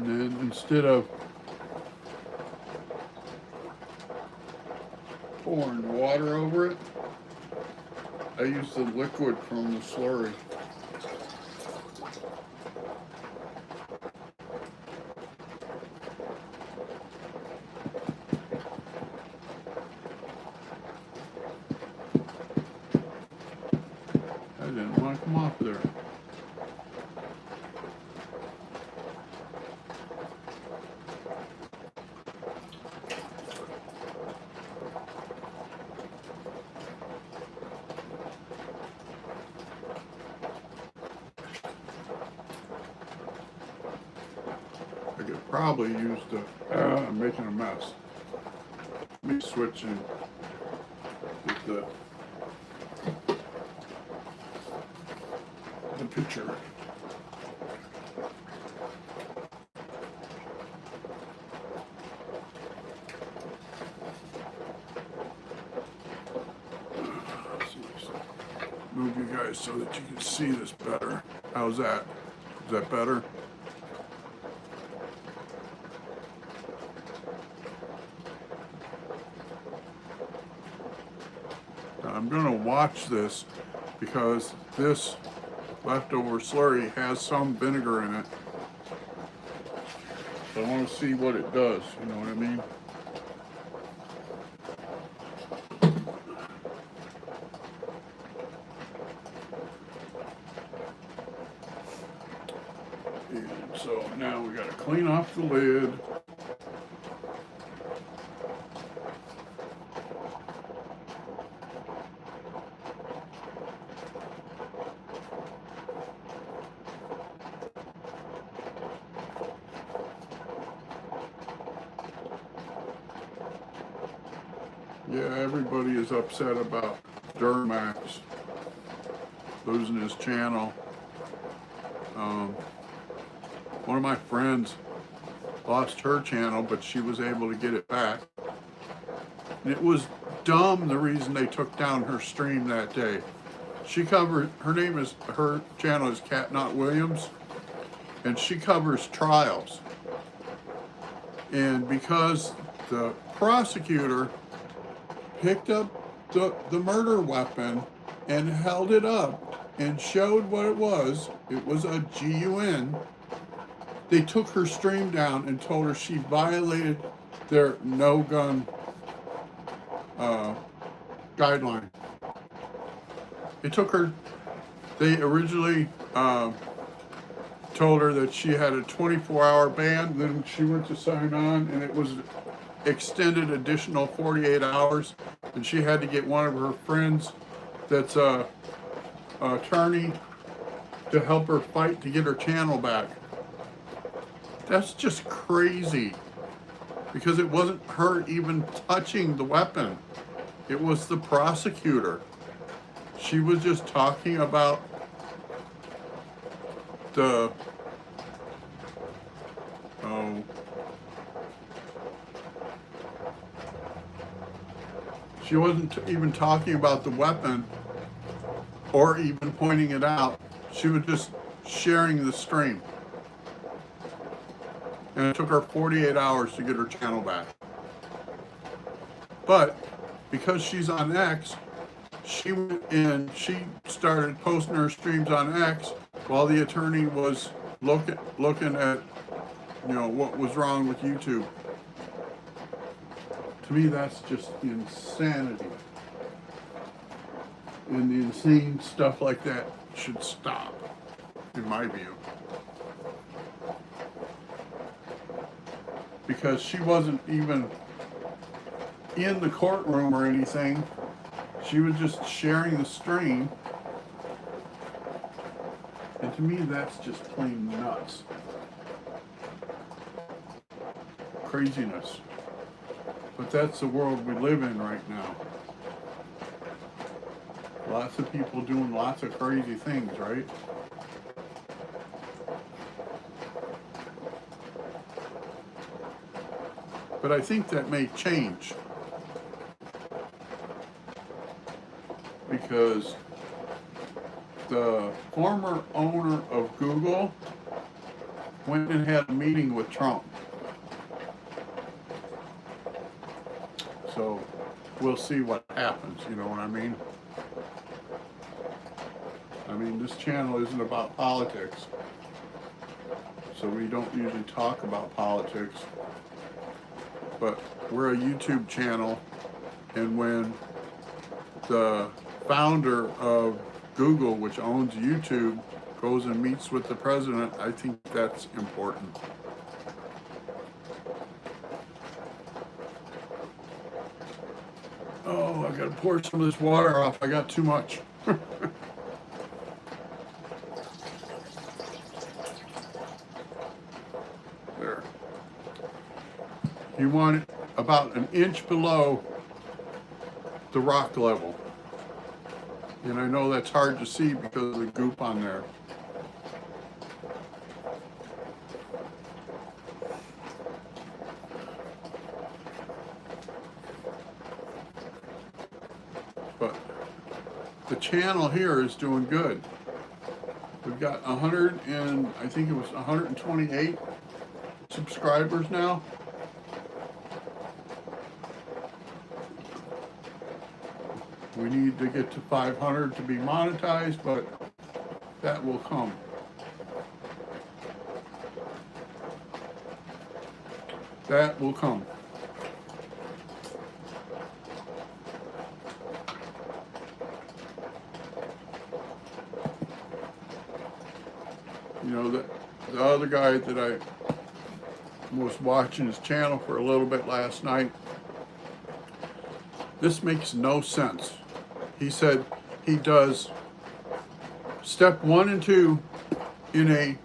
And then instead of pouring water over it, I use the liquid from the slurry. I didn't want to come off there. I could probably use I'm making a mess. Let me switch and get the picture. Move you guys so that you can see this better. How's that? Is that better? I'm going to watch this because this leftover slurry has some vinegar in it. So I want to see what it does, you know what I mean? And so now we got to clean off the lid. Yeah, everybody is upset about Duramax losing his channel. One of my friends lost her channel, but she was able to get it back. And it was dumb the reason they took down her stream that day. She covered, her channel is Cat Not Williams, and she covers trials. And because the prosecutor picked up the murder weapon and held it up and showed what it was a GUN. They took her stream down and told her she violated their no gun guideline. They originally told her that she had a 24-hour ban, then she went to sign on and it was extended additional 48 hours, and she had to get one of her friends that's a attorney to help her fight to get her channel back. That's just crazy, because it wasn't her even touching the weapon. It was the prosecutor. She was just talking about she wasn't even talking about the weapon or even pointing it out. She was just sharing the stream. And it took her 48 hours to get her channel back. But because she's on X, she went in, she started posting her streams on X while the attorney was looking at, you know, what was wrong with YouTube. To me, that's just insanity. And the insane stuff like that should stop, in my view. Because she wasn't even in the courtroom or anything. She was just sharing the stream. And to me, that's just plain nuts. Craziness. But that's the world we live in right now. Lots of people doing lots of crazy things, right? But I think that may change. Because the former owner of Google went and had a meeting with Trump. So we'll see what happens, you know what I mean? I mean, this channel isn't about politics, so we don't usually talk about politics, but we're a YouTube channel, and when the founder of Google, which owns YouTube, goes and meets with the president, I think that's important. Oh, I gotta pour some of this water off. I got too much. There. You want it about an inch below the rock level. And I know that's hard to see because of the goop on there. But the channel here is doing good. We've got 100 and I think it was 128 subscribers now. We need to get to 500 to be monetized, but that will come. That will come. You know, the other guy that I was watching his channel for a little bit last night, this makes no sense. He said he does step 1 and 2 in a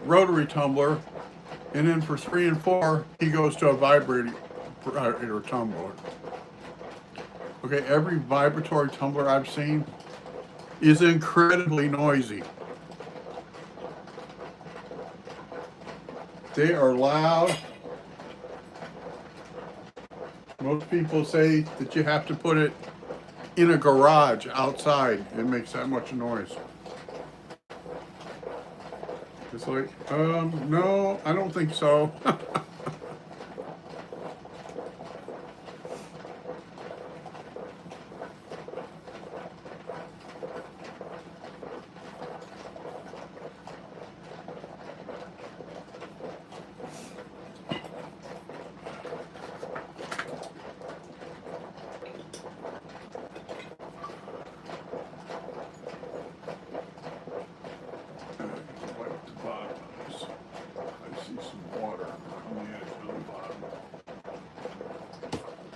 rotary tumbler, and then for 3 and 4 he goes to a vibrator tumbler. Okay, every vibratory tumbler I've seen is incredibly noisy. They are loud. Most people say that you have to put it in a garage outside. It makes that much noise. It's like, no, I don't think so.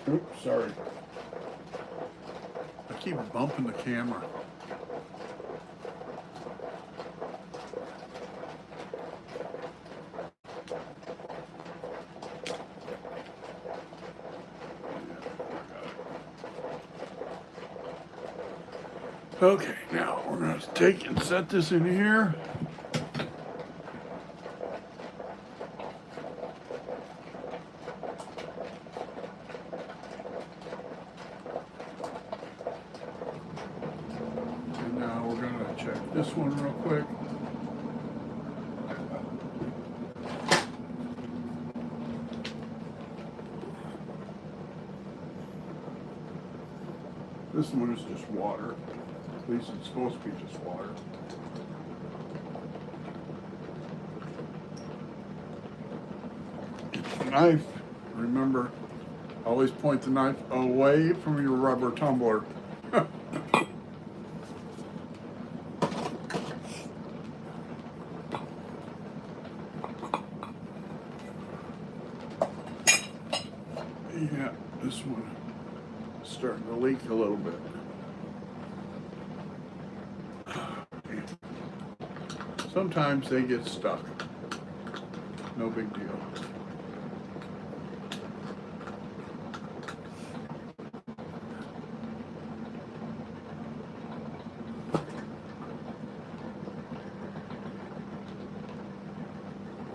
Oops, sorry. I keep bumping the camera. Okay, now we're going to take and set this in here. This one real quick. This one is just water. At least it's supposed to be just water. The knife, remember, always point the knife away from your rubber tumbler. Yeah, this one is starting to leak a little bit. Sometimes they get stuck. No big deal.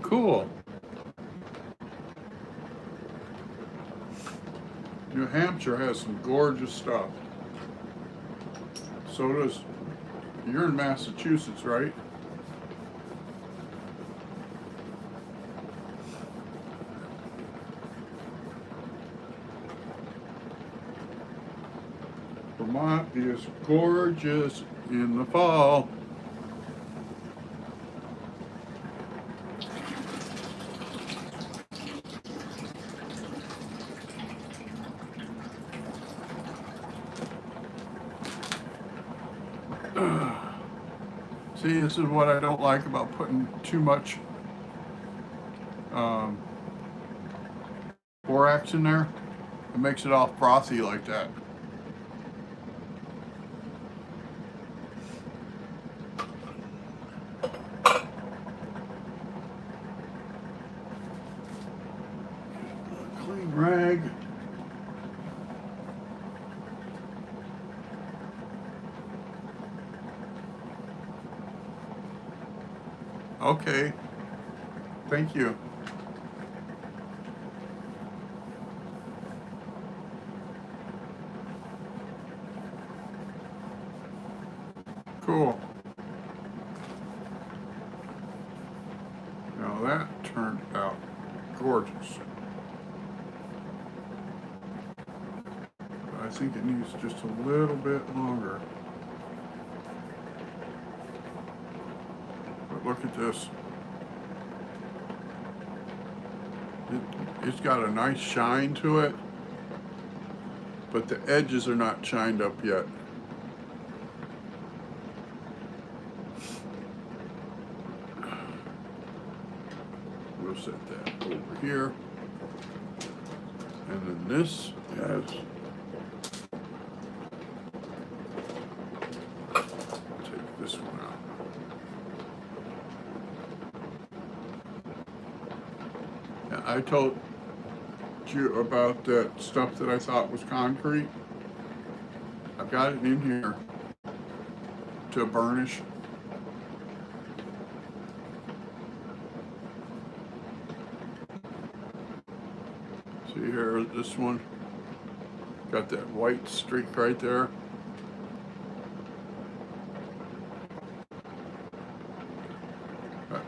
Cool. New Hampshire has some gorgeous stuff. So does, you're in Massachusetts, right? is gorgeous in the fall. See, this is what I don't like about putting too much borax in there. It makes it all frothy like that. Clean rag. Okay. Thank you. Cool. Now that turned out gorgeous. I think it needs just a little bit longer. But look at this. It's got a nice shine to it, but the edges are not shined up yet. We'll set that over here. And then this has, take this one out. Now, I told you about that stuff that I thought was concrete. I've got it in here to burnish. See here, this one got that white streak right there.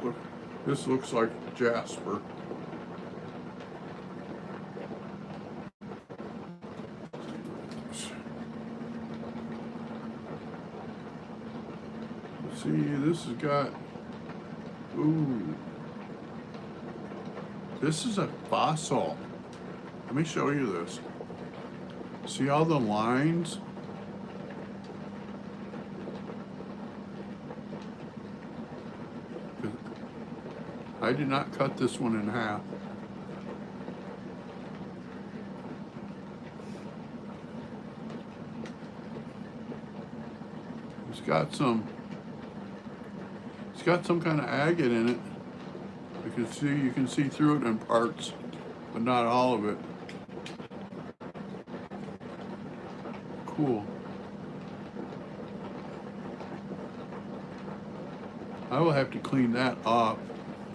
Look, this looks like jasper. See, this has got, ooh, this is a fossil. Let me show you this. See all the lines? I did not cut this one in half. It's got some kind of agate in it. You can see through it in parts, but not all of it. Cool. I will have to clean that off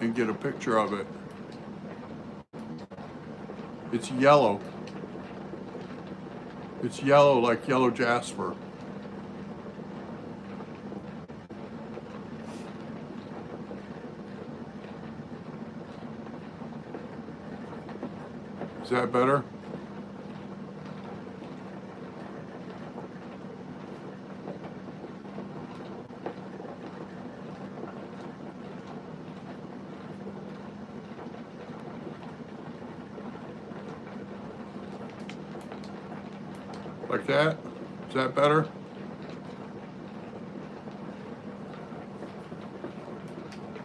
and get a picture of it. It's yellow. It's yellow like yellow jasper. Is that better? Like that? Is that better?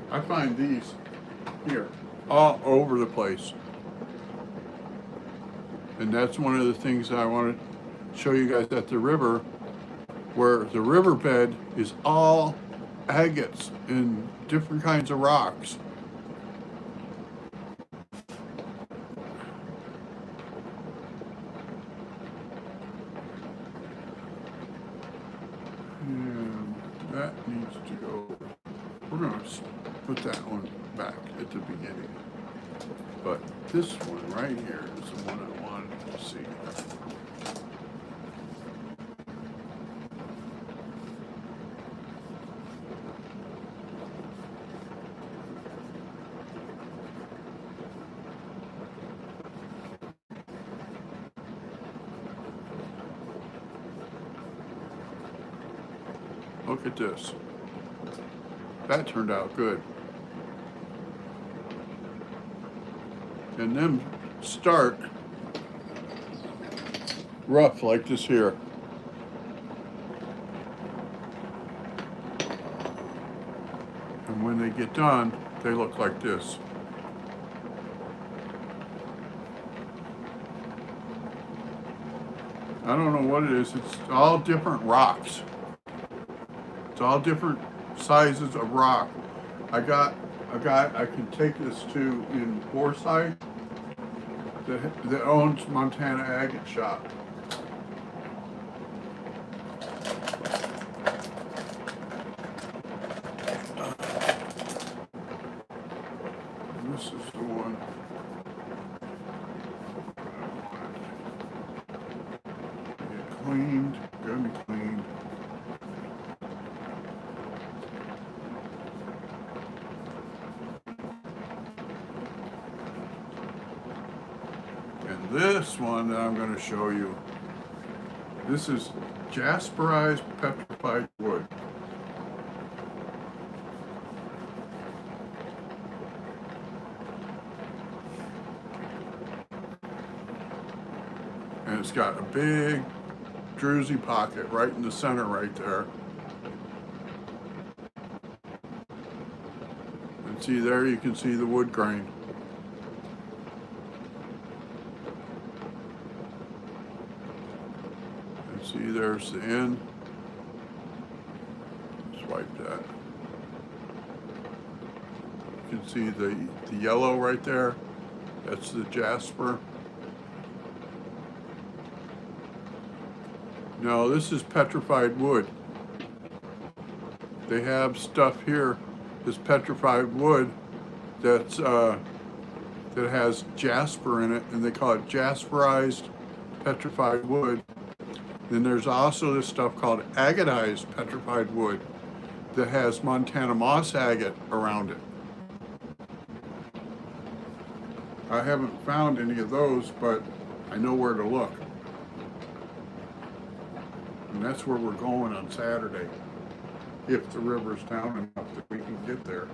I find these here all over the place. And that's one of the things I want to show you guys at the river, where the riverbed is all agates and different kinds of rocks. And that needs to go. We're going to put that one back at the beginning. But this one right here is the one I wanted to see. Look at this. That turned out good. And then start rough like this here. And when they get done, they look like this. I don't know what it is. It's all different rocks. It's all different sizes of rock. I got a guy I can take this to in Forsyth that owns Montana Agate Shop. And this is the one. Get cleaned, good and cleaned. And this one that I'm going to show you, this is jasperized petrified wood. And it's got a big druzy pocket right in the center right there. And see there, you can see the wood grain. And see there's the end. Swipe that. You can see the yellow right there. That's the jasper. No, this is petrified wood. They have stuff here, this petrified wood that's that has jasper in it, and they call it jasperized petrified wood. Then there's also this stuff called agatized petrified wood that has Montana moss agate around it. I haven't found any of those, but I know where to look. And that's where we're going on Saturday, if the river's down enough that we can get there.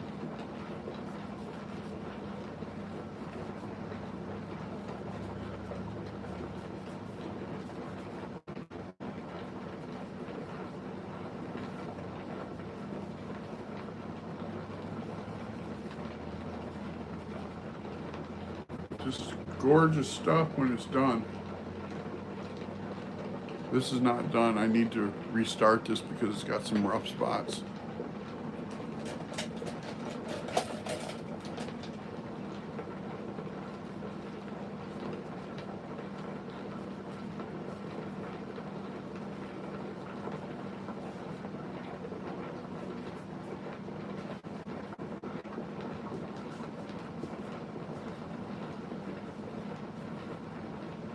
Just gorgeous stuff when it's done. This is not done. I need to restart this because it's got some rough spots.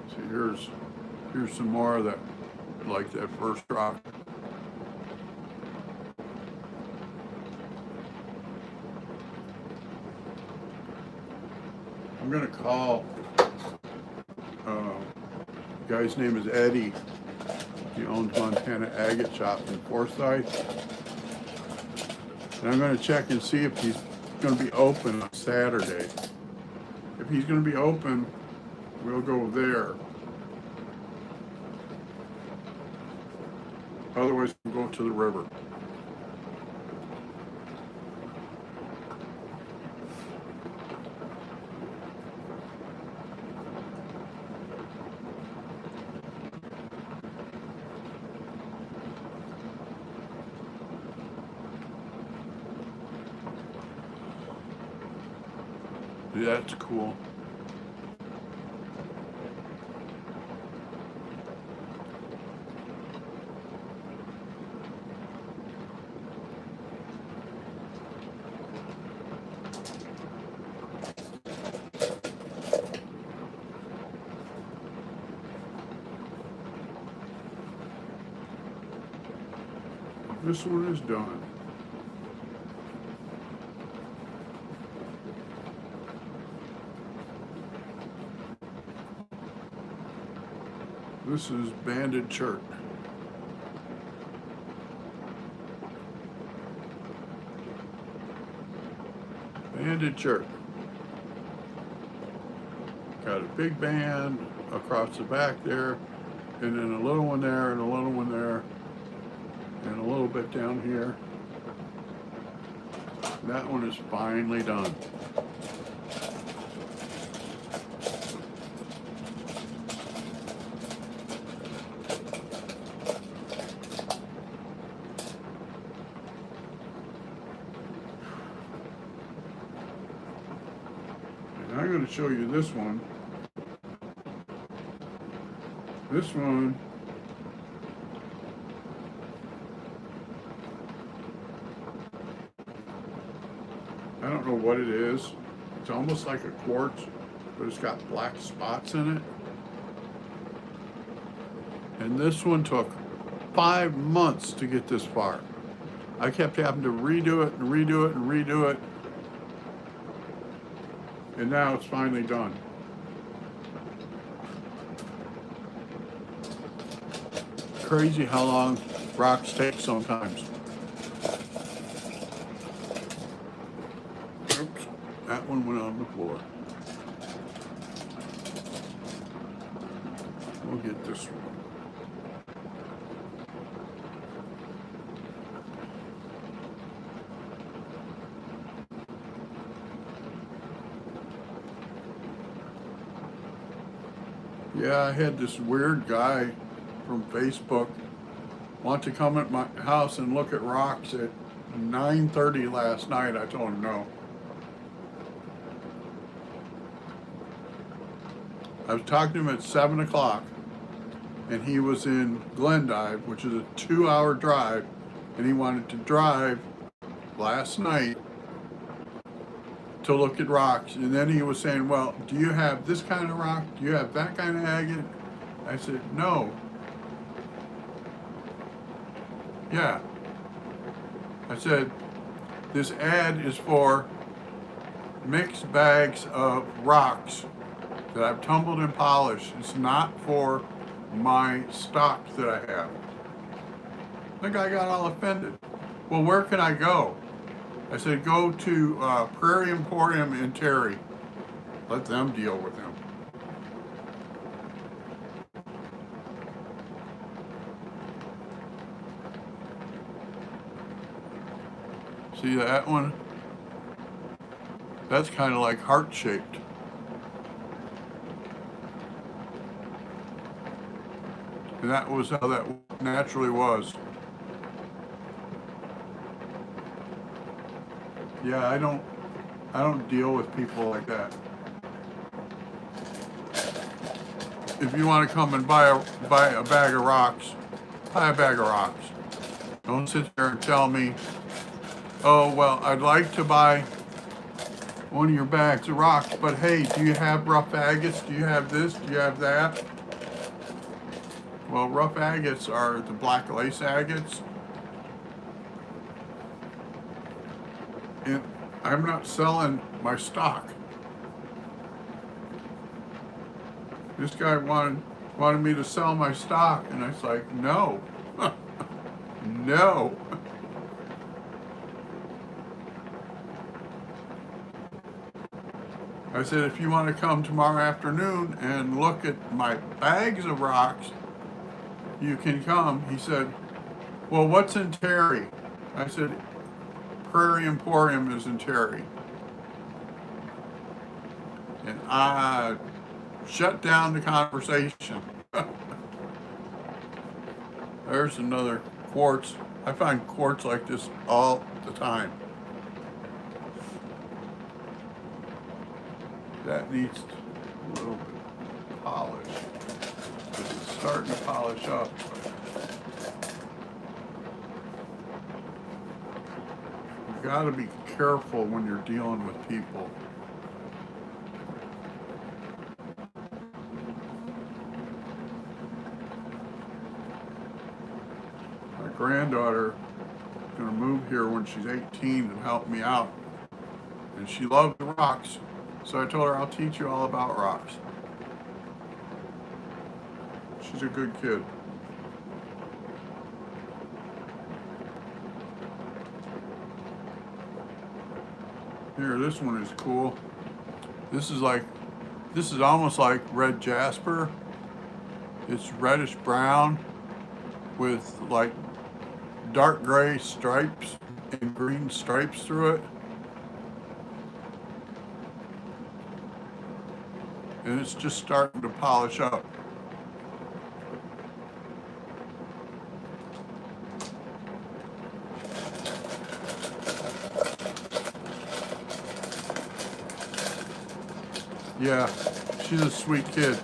See, here's some more of that, like that first rock. I'm gonna call, the guy's name is Eddie. He owns Montana Agate Shop in Forsyth. And I'm gonna check and see if he's gonna be open on Saturday. If he's gonna be open, we'll go there. Otherwise, we'll go to the river. Yeah, that's cool. This one is done. This is banded chert. handed jerk. Got a big band across the back there, and then a little one there, and a little one there, and a little bit down here. That one is finally done. And I'm going to show you this one. This one I don't know what it is. It's almost like a quartz, but it's got black spots in it. And this one took 5 months to get this far. I kept having to redo it and redo it and redo it. And now it's finally done. Crazy how long rocks take sometimes. Oops, that one went on the floor. We'll get this one. Yeah, I had this weird guy from Facebook want to come at my house and look at rocks at 9:30 last night. I told him no. I was talking to him at 7 o'clock, and he was in Glendive, which is a 2-hour drive, and he wanted to drive last night to look at rocks. And then he was saying, well, do you have this kind of rock? Do you have that kind of agate? I said, no. Yeah. I said, this ad is for mixed bags of rocks that I've tumbled and polished. It's not for my stock that I have. The guy got all offended. Well, where can I go? I said, go to Prairie Emporium in Terry. Let them deal with him. See that one? That's kind of like heart-shaped. And that was how that naturally was. Yeah, I don't deal with people like that. If you want to come and buy a bag of rocks, buy a bag of rocks. Don't sit there and tell me, oh, well, I'd like to buy one of your bags of rocks, but hey, do you have rough agates? Do you have this? Do you have that? Well, rough agates are the black lace agates. And I'm not selling my stock. This guy wanted me to sell my stock, and I was like, no. No. I said, if you want to come tomorrow afternoon and look at my bags of rocks, you can come. He said, well, what's in Terry? I said, Prairie Emporium is in Terry. And I shut down the conversation. There's another quartz. I find quartz like this all the time. That needs a little bit of polish. It's starting to polish up. You've got to be careful when you're dealing with people. My granddaughter is going to move here when she's 18 and help me out. And she loves rocks. So I told her, I'll teach you all about rocks. She's a good kid. Here, this one is cool. This is like, this is almost like red jasper. It's reddish brown with like dark gray stripes and green stripes through it. And it's just starting to polish up. Yeah, she's a sweet kid.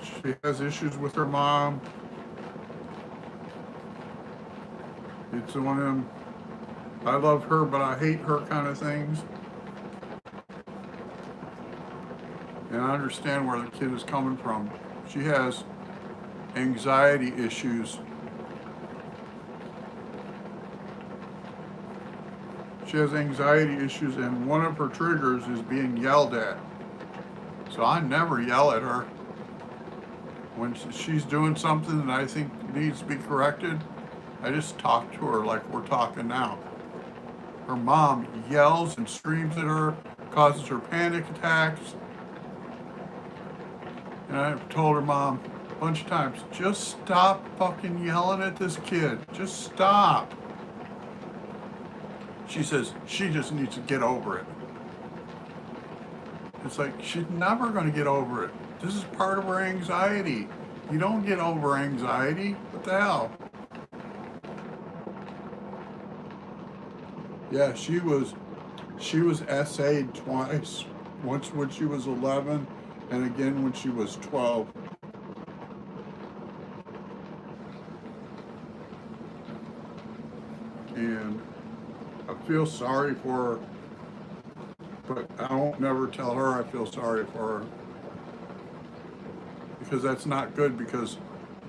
She has issues with her mom. It's one of them, I love her but I hate her kind of things. And I understand where the kid is coming from. She has anxiety issues. She has anxiety issues, and one of her triggers is being yelled at. So I never yell at her. When she's doing something that I think needs to be corrected, I just talk to her like we're talking now. Her mom yells and screams at her, causes her panic attacks. And I've told her mom a bunch of times, just stop fucking yelling at this kid. Just stop. She says she just needs to get over it. It's like she's never going to get over it. This is part of her anxiety. You don't get over anxiety. What the hell? Yeah, she was SA'd twice. Once when she was 11 and again when she was 12. And I feel sorry for her, but I don't never tell her I feel sorry for her. Because that's not good, because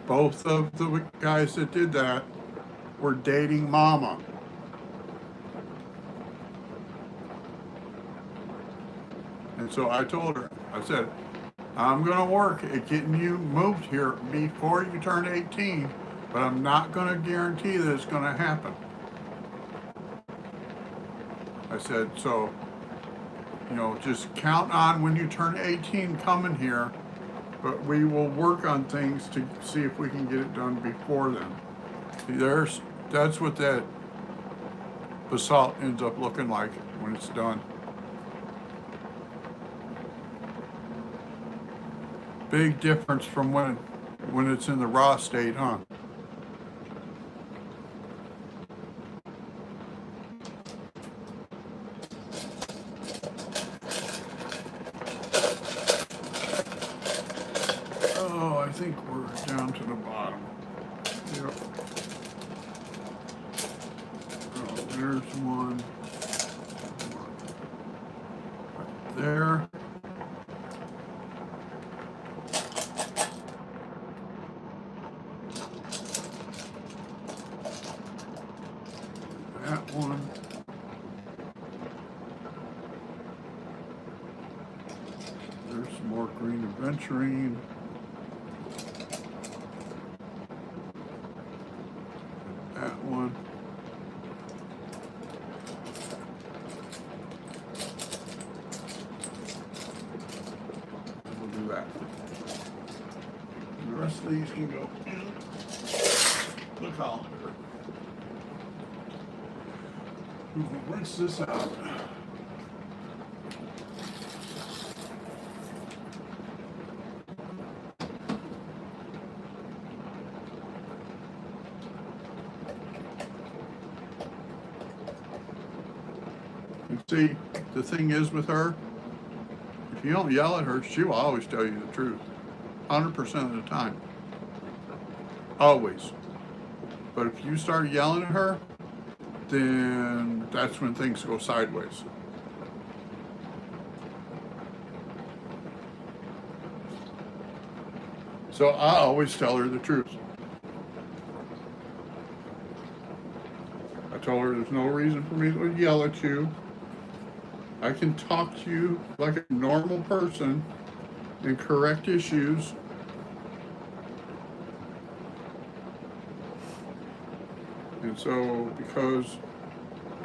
both of the guys that did that were dating mama. And so I told her, I said, I'm going to work at getting you moved here before you turn 18, but I'm not going to guarantee that it's going to happen. I said, so, just count on when you turn 18 coming here, but we will work on things to see if we can get it done before then. That's what that basalt ends up looking like when it's done. Big difference from when it's in the raw state, huh? Oh, I think we're down to the bottom. Yep. Oh, there's one. Right there. That one. There's some more green aventurine. That one. And we'll do that. And the rest of these can go in the colander. We will rinse this out. And see, the thing is with her, if you don't yell at her, she will always tell you the truth. 100% of the time. Always. But if you start yelling at her, then that's when things go sideways. So I always tell her the truth. I told her there's no reason for me to yell at you. I can talk to you like a normal person and correct issues. And so, because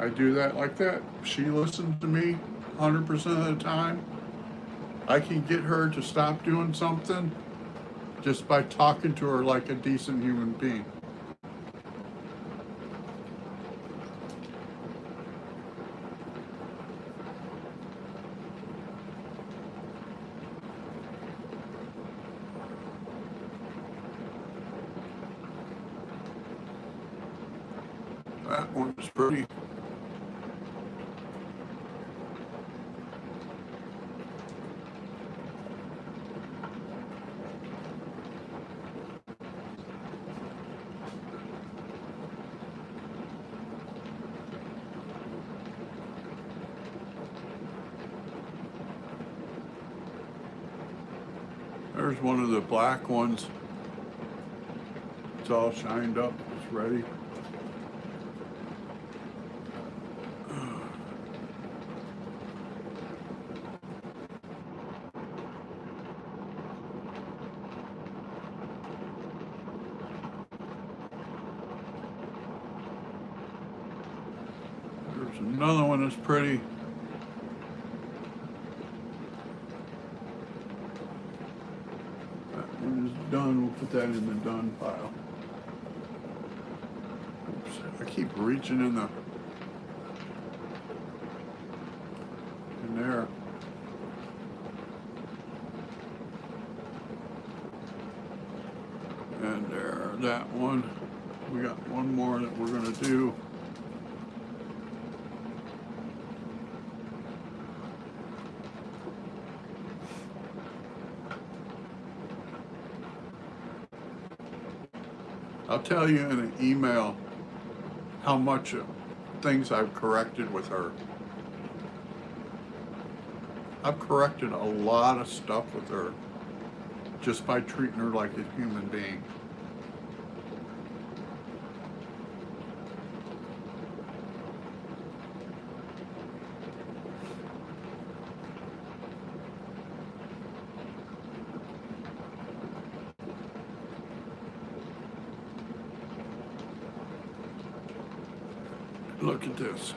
I do that like that. She listens to me 100% of the time. I can get her to stop doing something just by talking to her like a decent human being. That one's pretty. There's one of the black ones. It's all shined up. It's ready. There's another one that's pretty. That one is done. We'll put that in the done pile. Oops. I keep reaching in there. And there, that one. We got one more that we're gonna do. I'll tell you in an email how much things I've corrected with her. I've corrected a lot of stuff with her just by treating her like a human being. Look at this.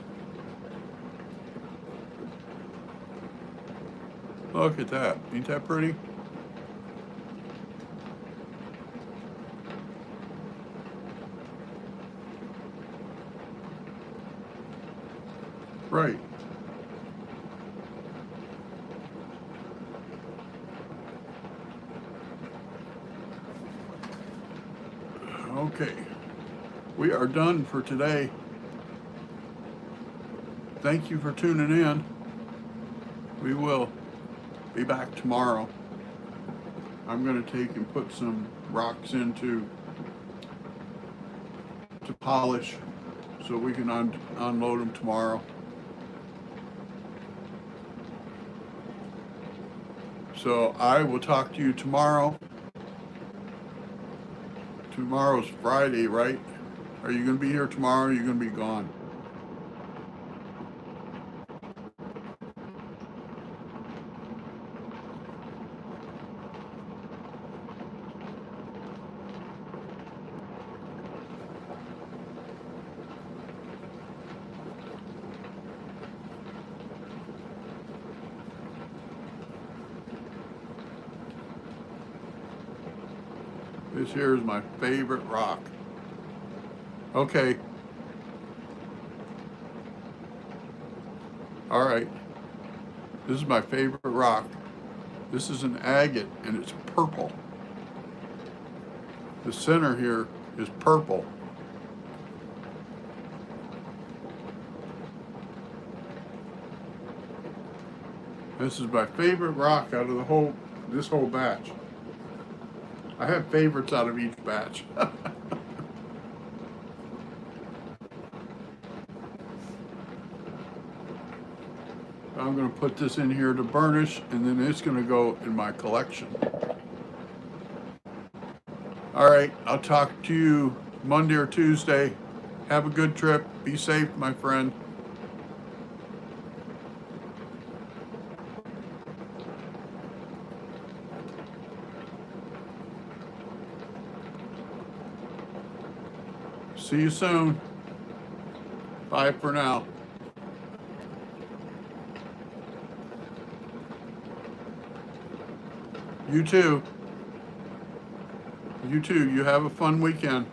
Look at that. Ain't that pretty? Right. Okay. We are done for today. Thank you for tuning in. We will be back tomorrow. I'm going to take and put some rocks into to polish so we can unload them tomorrow. So I will talk to you tomorrow. Tomorrow's Friday, right? Are you going to be here tomorrow or are you going to be gone? This here is my favorite rock. Okay. All right. This is my favorite rock. This is an agate and it's purple. The center here is purple. This is my favorite rock out of this whole batch. I have favorites out of each batch. I'm going to put this in here to burnish, and then it's going to go in my collection. All right, I'll talk to you Monday or Tuesday. Have a good trip. Be safe, my friend. See you soon. Bye for now. You too. You too. You have a fun weekend.